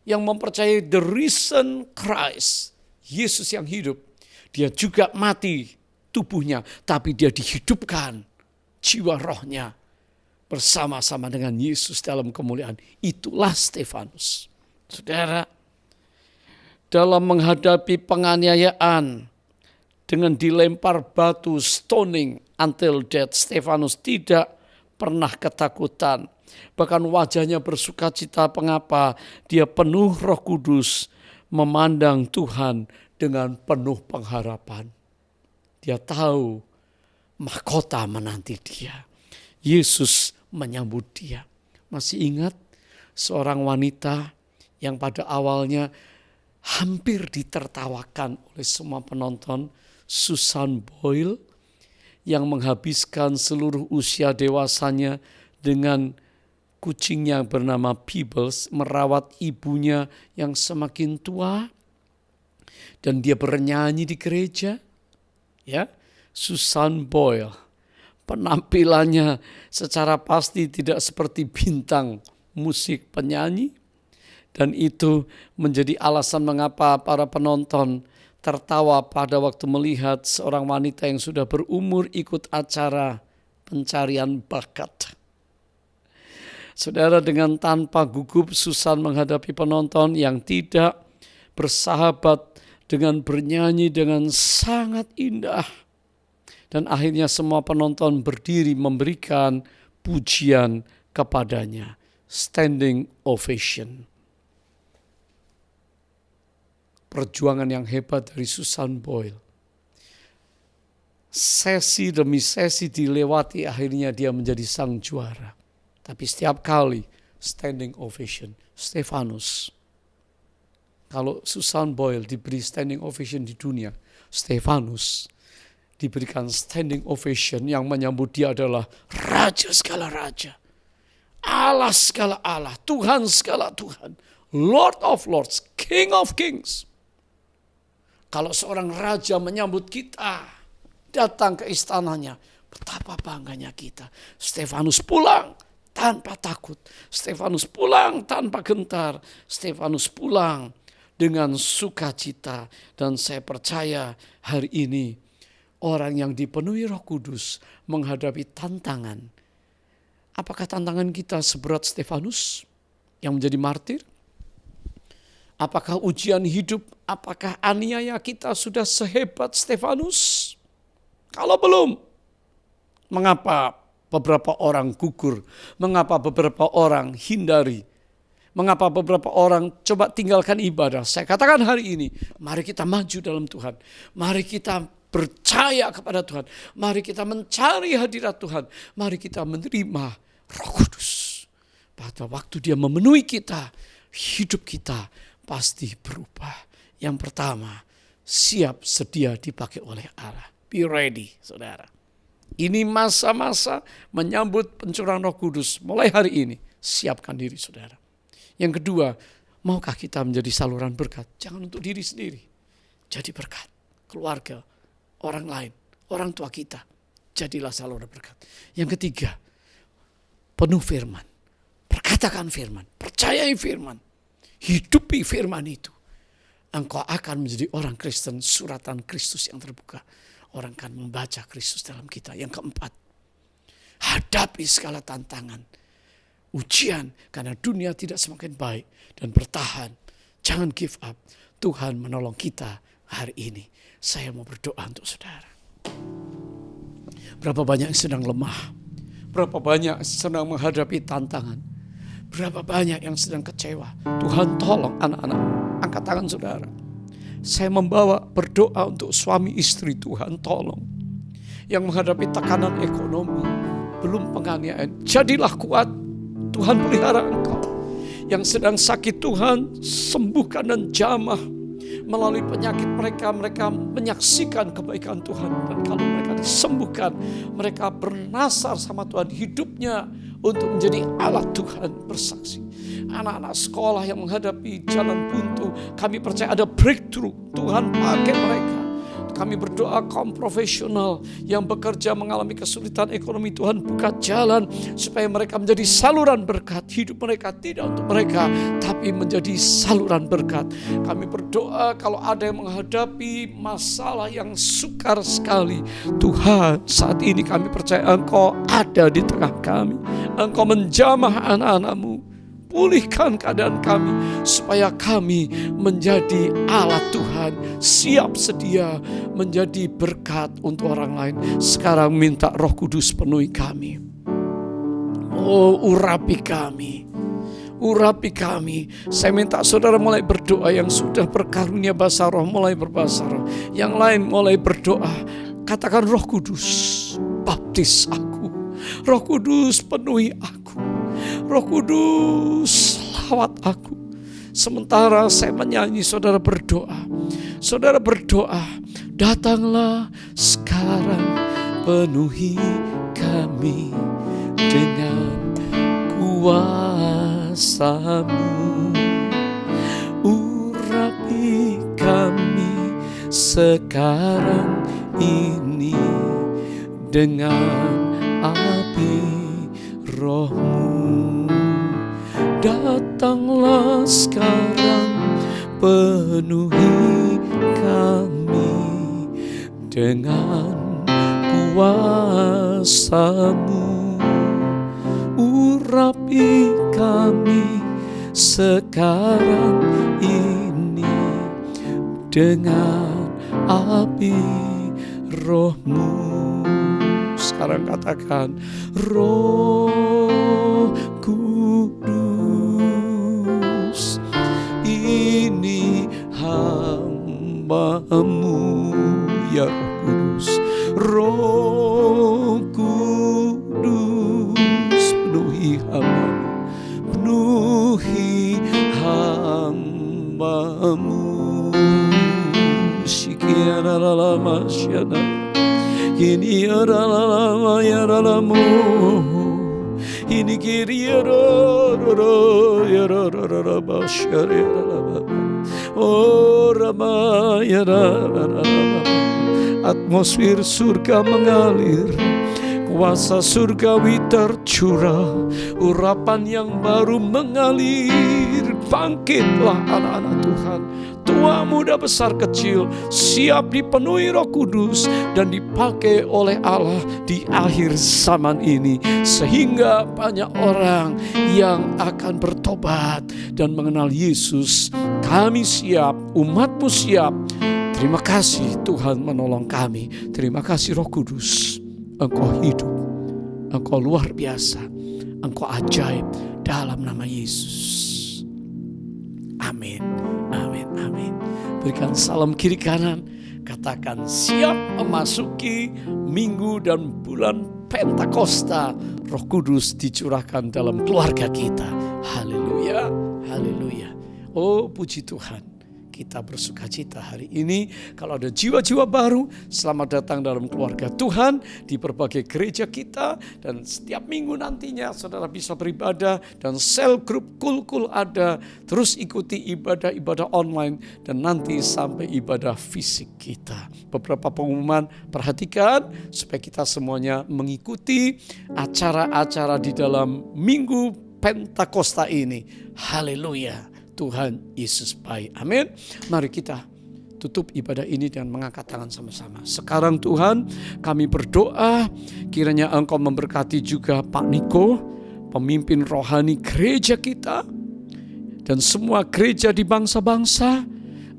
H: yang mempercayai the risen Christ, Yesus yang hidup, dia juga mati tubuhnya, tapi dia dihidupkan jiwa rohnya bersama-sama dengan Yesus dalam kemuliaan. Itulah Stefanus. Saudara, dalam menghadapi penganiayaan dengan dilempar batu, stoning until death, Stefanus tidak pernah ketakutan. Bahkan wajahnya bersukacita. Mengapa? Dia penuh Roh Kudus, memandang Tuhan dengan penuh pengharapan. Dia tahu mahkota menanti dia. Yesus menyambut dia. Masih ingat seorang wanita yang pada awalnya hampir ditertawakan oleh semua penonton, Susan Boyle, yang menghabiskan seluruh usia dewasanya dengan kucing yang bernama Peebles, merawat ibunya yang semakin tua, dan dia bernyanyi di gereja. Ya, Susan Boyle, penampilannya secara pasti tidak seperti bintang musik penyanyi, dan itu menjadi alasan mengapa para penonton tertawa pada waktu melihat seorang wanita yang sudah berumur ikut acara pencarian bakat. Saudara, dengan tanpa gugup Susan menghadapi penonton yang tidak bersahabat dengan bernyanyi dengan sangat indah. Dan akhirnya semua penonton berdiri memberikan pujian kepadanya. Standing ovation. Perjuangan yang hebat dari Susan Boyle. Sesi demi sesi dilewati, akhirnya dia menjadi sang juara. Tapi setiap kali standing ovation, Stefanus. Kalau Susan Boyle diberi standing ovation di dunia, Stefanus diberikan standing ovation yang menyambut dia adalah Raja segala Raja, Allah segala Allah, Tuhan segala Tuhan, Lord of Lords, King of Kings. Kalau seorang raja menyambut kita, datang ke istananya, betapa bangganya kita. Stefanus pulang tanpa takut. Stefanus pulang tanpa gentar. Stefanus pulang dengan sukacita. Dan saya percaya hari ini orang yang dipenuhi Roh Kudus menghadapi tantangan. Apakah tantangan kita seberat Stefanus yang menjadi martir? Apakah ujian hidup, apakah aniaya kita sudah sehebat Stefanus? Kalau belum, mengapa beberapa orang gugur? Mengapa beberapa orang hindari? Mengapa beberapa orang coba tinggalkan ibadah? Saya katakan hari ini, mari kita maju dalam Tuhan. Mari kita percaya kepada Tuhan. Mari kita mencari hadirat Tuhan. Mari kita menerima Roh Kudus. Pada waktu dia memenuhi kita, hidup kita pasti berubah. Yang pertama, siap sedia dipakai oleh Allah. Be ready, saudara. Ini masa-masa menyambut pencurahan Roh Kudus. Mulai hari ini, siapkan diri, saudara. Yang kedua, maukah kita menjadi saluran berkat? Jangan untuk diri sendiri. Jadi berkat. Keluarga, orang lain, orang tua kita. Jadilah saluran berkat. Yang ketiga, penuh firman. Perkatakan firman. Percayai firman. Hidupi firman itu. Engkau akan menjadi orang Kristen, suratan Kristus yang terbuka. Orang akan membaca Kristus dalam kita. Yang keempat, hadapi segala tantangan, ujian, karena dunia tidak semakin baik, dan bertahan. Jangan give up. Tuhan menolong kita hari ini. Saya mau berdoa untuk saudara. Berapa banyak yang sedang lemah, berapa banyak sedang menghadapi tantangan, berapa banyak yang sedang kecewa. Tuhan tolong anak-anak. Angkat tangan saudara. Saya membawa berdoa untuk suami istri. Tuhan tolong. Yang menghadapi tekanan ekonomi, belum penganiayaan. Jadilah kuat, Tuhan pelihara engkau. Yang sedang sakit Tuhan sembuhkan dan jamah. Melalui penyakit mereka menyaksikan kebaikan Tuhan. Dan kalau mereka disembuhkan, mereka bernasar sama Tuhan, hidupnya untuk menjadi alat Tuhan, bersaksi. Anak-anak sekolah yang menghadapi jalan buntu, kami percaya ada breakthrough, Tuhan pakai mereka. Kami berdoa kaum profesional yang bekerja mengalami kesulitan ekonomi, Tuhan buka jalan supaya mereka menjadi saluran berkat. Hidup mereka tidak untuk mereka, tapi menjadi saluran berkat. Kami berdoa kalau ada yang menghadapi masalah yang sukar sekali, Tuhan saat ini kami percaya Engkau ada di tengah kami. Engkau menjamah anak-anak-Mu. Pulihkan keadaan kami supaya kami menjadi alat Tuhan, siap sedia menjadi berkat untuk orang lain. Sekarang minta Roh Kudus penuhi kami. Oh, urapi kami. Urapi kami. Saya minta saudara mulai berdoa. Yang sudah berkarunia bahasa roh mulai berbahasa roh. Yang lain mulai berdoa. Katakan, Roh Kudus, baptis aku. Roh Kudus penuhi aku. Roh Kudus lawat aku. Sementara saya menyanyi, saudara berdoa. Saudara berdoa, datanglah sekarang, penuhi kami dengan kuasa-Mu. Urapi kami sekarang ini dengan api Roh-Mu. Datanglah sekarang, penuhi kami dengan kuasa-Mu. Urapi kami sekarang ini dengan api Roh-Mu. Sekarang katakan, Roh Kudus, ini hamba-Mu, ya Roh Kudus. Roh Kudus, penuhi hamba-Mu, penuhi hamba-Mu. Sikiana lama syana. Ini adalah yaramu, ini kiri atmosfer surga mengalir, kuasa surgawi tercurah, urapan yang baru mengalir. Bangkitlah anak-anak Tuhan, tua muda besar kecil, siap dipenuhi Roh Kudus dan dipakai oleh Allah di akhir zaman ini, sehingga banyak orang yang akan bertobat dan mengenal Yesus. Kami siap, umat-Mu siap. Terima kasih Tuhan menolong kami. Terima kasih Roh Kudus, Engkau hidup, Engkau luar biasa, Engkau ajaib, dalam nama Yesus. Amin, amin, amin. Berikan salam kiri kanan. Katakan, siap memasuki minggu dan bulan Pentakosta. Roh Kudus dicurahkan dalam keluarga kita. Haleluya, haleluya. Oh, puji Tuhan. Kita bersuka cita hari ini. Kalau ada jiwa-jiwa baru, selamat datang dalam keluarga Tuhan di berbagai gereja kita. Dan setiap minggu nantinya saudara bisa beribadah dan sel grup kul-kul ada. Terus ikuti ibadah-ibadah online dan nanti sampai ibadah fisik kita. Beberapa pengumuman, perhatikan supaya kita semuanya mengikuti acara-acara di dalam minggu Pentakosta ini. Haleluya. Tuhan Yesus baik. Amin. Mari kita tutup ibadah ini dan mengangkat tangan sama-sama. Sekarang Tuhan, kami berdoa kiranya Engkau memberkati juga Pak Niko, pemimpin rohani gereja kita, dan semua gereja di bangsa-bangsa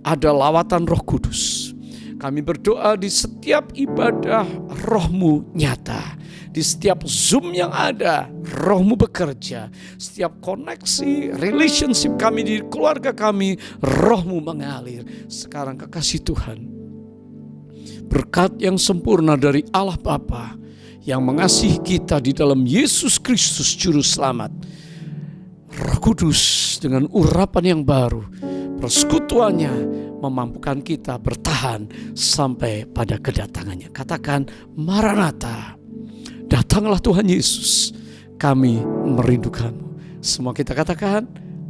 H: ada lawatan Roh Kudus. Kami berdoa di setiap ibadah Roh-Mu nyata. Di setiap Zoom yang ada, Roh-Mu bekerja. Setiap koneksi, relationship kami di keluarga kami, Roh-Mu mengalir. Sekarang kekasih Tuhan, berkat yang sempurna dari Allah Bapa, yang mengasihi kita di dalam Yesus Kristus Juru Selamat. Roh Kudus dengan urapan yang baru, persekutuannya memampukan kita bertahan sampai pada kedatangannya. Katakan, Maranatha, datanglah Tuhan Yesus, kami merindukanmu. Semua kita katakan,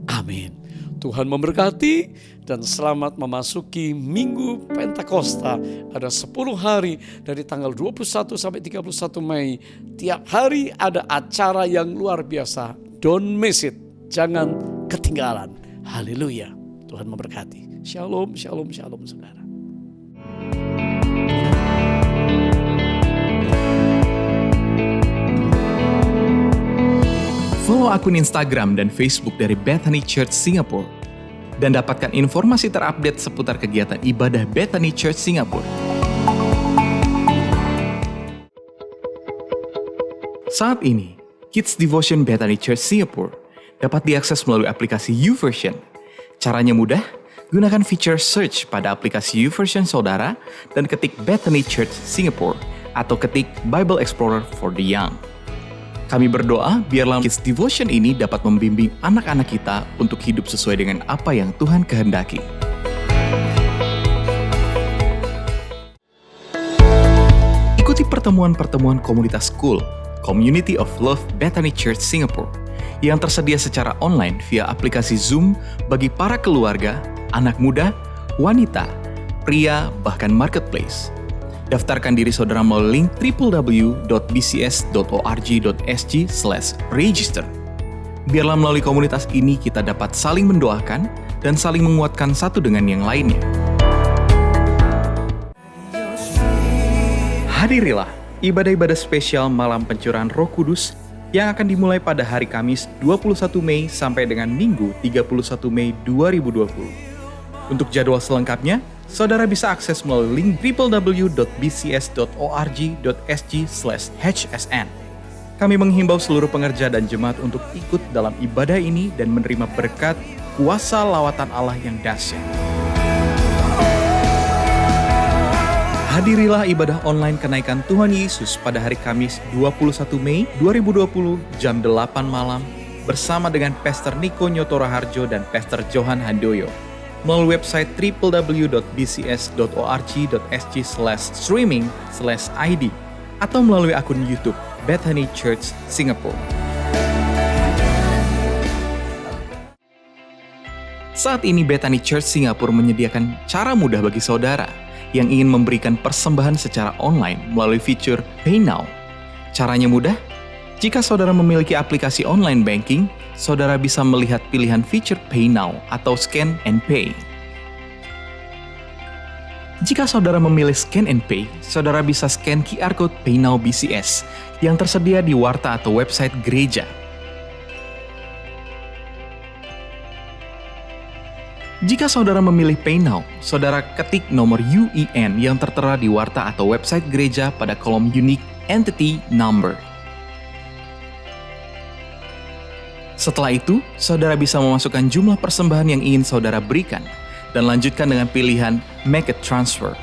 H: amin. Tuhan memberkati dan selamat memasuki Minggu Pentakosta. Ada 10 hari dari tanggal 21 sampai 31 Mei. Tiap hari ada acara yang luar biasa. Don't miss it. Jangan ketinggalan. Haleluya. Tuhan memberkati. Shalom, shalom, shalom saudara.
A: Follow akun Instagram dan Facebook dari Bethany Church Singapore dan dapatkan informasi terupdate seputar kegiatan ibadah Bethany Church Singapore. Saat ini, Kids Devotion Bethany Church Singapore dapat diakses melalui aplikasi YouVersion. Caranya mudah, gunakan fitur search pada aplikasi YouVersion saudara dan ketik Bethany Church Singapore atau ketik Bible Explorer for the Young. Kami berdoa biarlah Kids Devotion ini dapat membimbing anak-anak kita untuk hidup sesuai dengan apa yang Tuhan kehendaki. Ikuti pertemuan-pertemuan komunitas School, Community of Love Bethany Church Singapore, yang tersedia secara online via aplikasi Zoom bagi para keluarga, anak muda, wanita, pria, bahkan marketplace. Daftarkan diri saudara melalui link www.bcs.org.sg/register. Biarlah melalui komunitas ini kita dapat saling mendoakan dan saling menguatkan satu dengan yang lainnya. Hadirilah ibadah-ibadah spesial Malam Pencurahan Roh Kudus yang akan dimulai pada hari Kamis 21 Mei sampai dengan Minggu 31 Mei 2020. Untuk jadwal selengkapnya, saudara bisa akses melalui link www.bcs.org.sg/hsn. Kami menghimbau seluruh pengerja dan jemaat untuk ikut dalam ibadah ini dan menerima berkat kuasa lawatan Allah yang dahsyat. Hadirilah ibadah online kenaikan Tuhan Yesus pada hari Kamis 21 Mei 2020 jam 8 malam bersama dengan Pastor Niko Nyotora Harjo dan Pastor Johan Handoyo melalui website www.bcs.org.sg/streaming/id atau melalui akun YouTube Bethany Church Singapore. Saat ini Bethany Church Singapore menyediakan cara mudah bagi saudara yang ingin memberikan persembahan secara online melalui fitur Pay Now. Caranya mudah. Jika saudara memiliki aplikasi online banking, saudara bisa melihat pilihan fitur Pay Now atau Scan and Pay. Jika saudara memilih Scan and Pay, saudara bisa scan QR Code Pay Now BCS yang tersedia di warta atau website gereja. Jika saudara memilih Pay Now, saudara ketik nomor UEN yang tertera di warta atau website gereja pada kolom Unique Entity Number. Setelah itu, saudara bisa memasukkan jumlah persembahan yang ingin saudara berikan dan lanjutkan dengan pilihan Make a Transfer.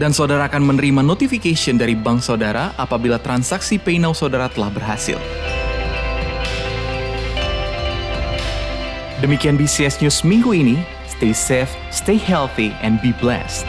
A: Dan saudara akan menerima notification dari bank saudara apabila transaksi Pay Now saudara telah berhasil. Demikian BCS News minggu ini. Stay safe, stay healthy, and be blessed.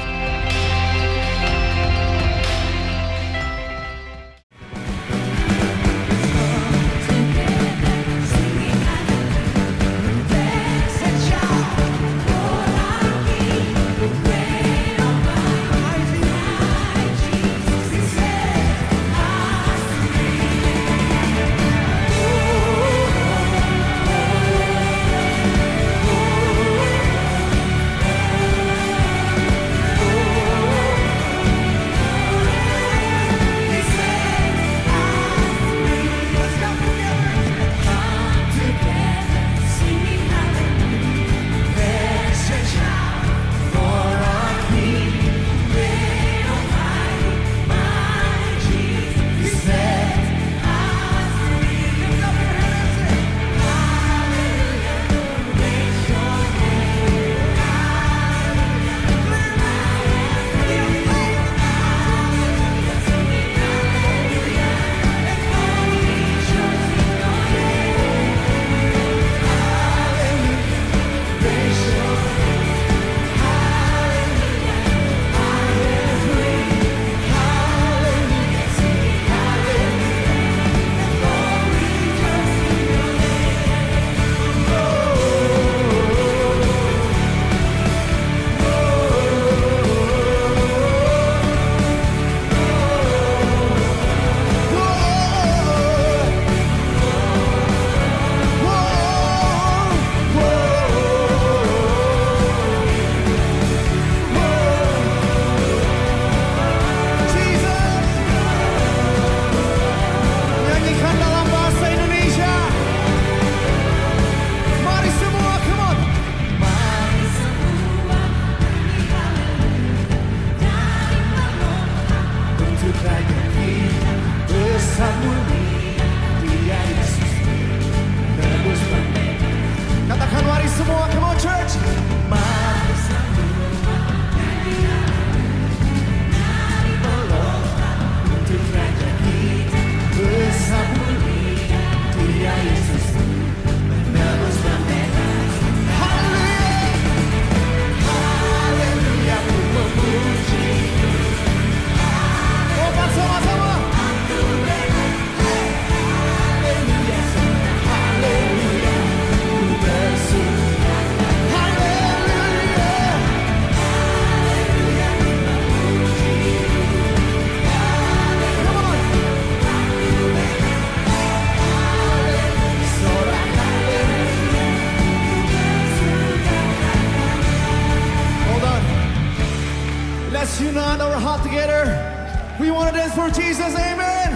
I: for Jesus, amen.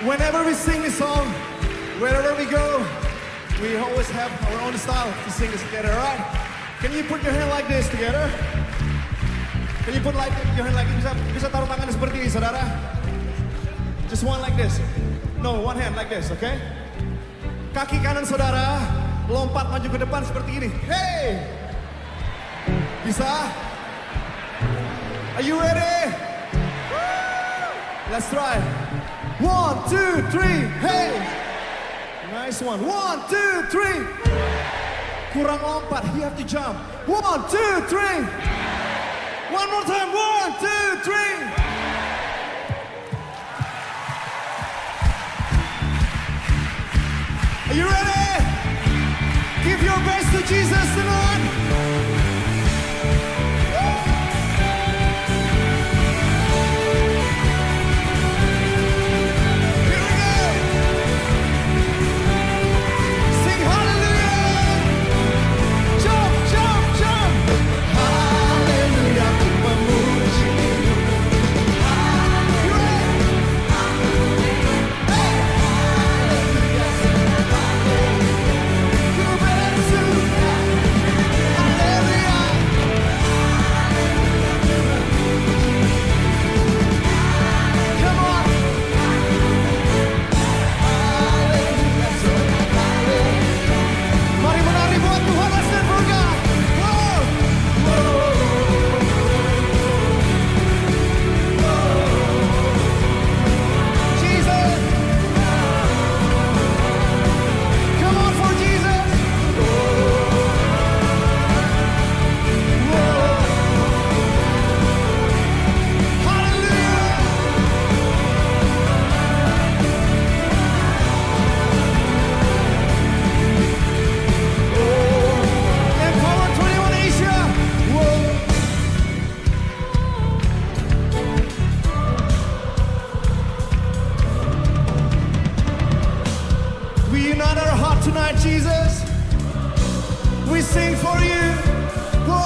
I: Whenever we sing this song, wherever we go, we always have our own style to sing this together, alright? Can you put your hand like this together? Can you put your hand like this? Bisa taruh tangan seperti ini, saudara? Just one like this. No, one hand like this, okay? Kaki kanan saudara lompat maju ke depan seperti ini. Hey! Bisa? Are you ready? Let's try. 1, 2, 3, hey! Nice one. 1, 2, 3. Kurang lompat, you have to jump. 1, 2, 3. One more time. 1, 2, 3. Are you ready? Give your best to Jesus tonight. Here we go. Sing hallelujah. Jump, jump, jump. Hallelujah, ku memuji. You ready? Hey. Ku bersuka. Hallelujah. Come on. Mari menari buat Tuhan, let's stand for God. Whoa. Jesus. Come on for Jesus. Hallelujah. Empower 21 Asia. Whoa. We unite our heart tonight, Jesus. We sing for you. Whoa.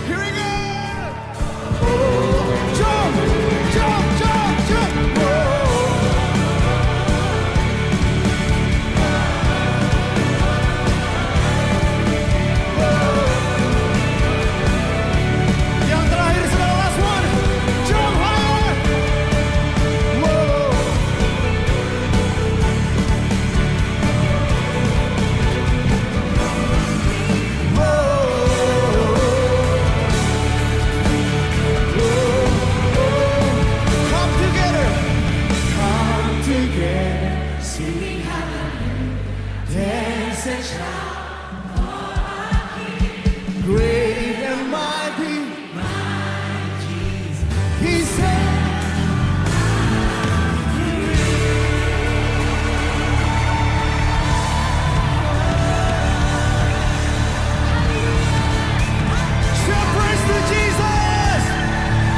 I: Here we go. Jump, jump, jump, jump. Yang terakhir sudah last one. Jump higher. Whoa. Come together. Come together. Sing hallelujah. Dance and shout. Great and mighty. He said. Shout praise to Jesus.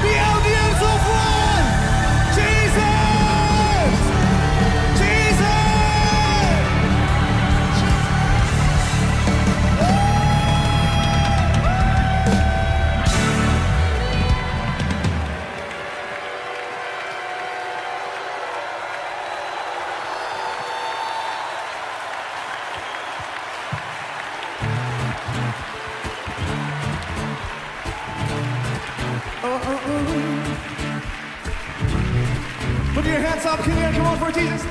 I: The audience of one. Jesus. Jesus. Put your hands up, come on for Jesus.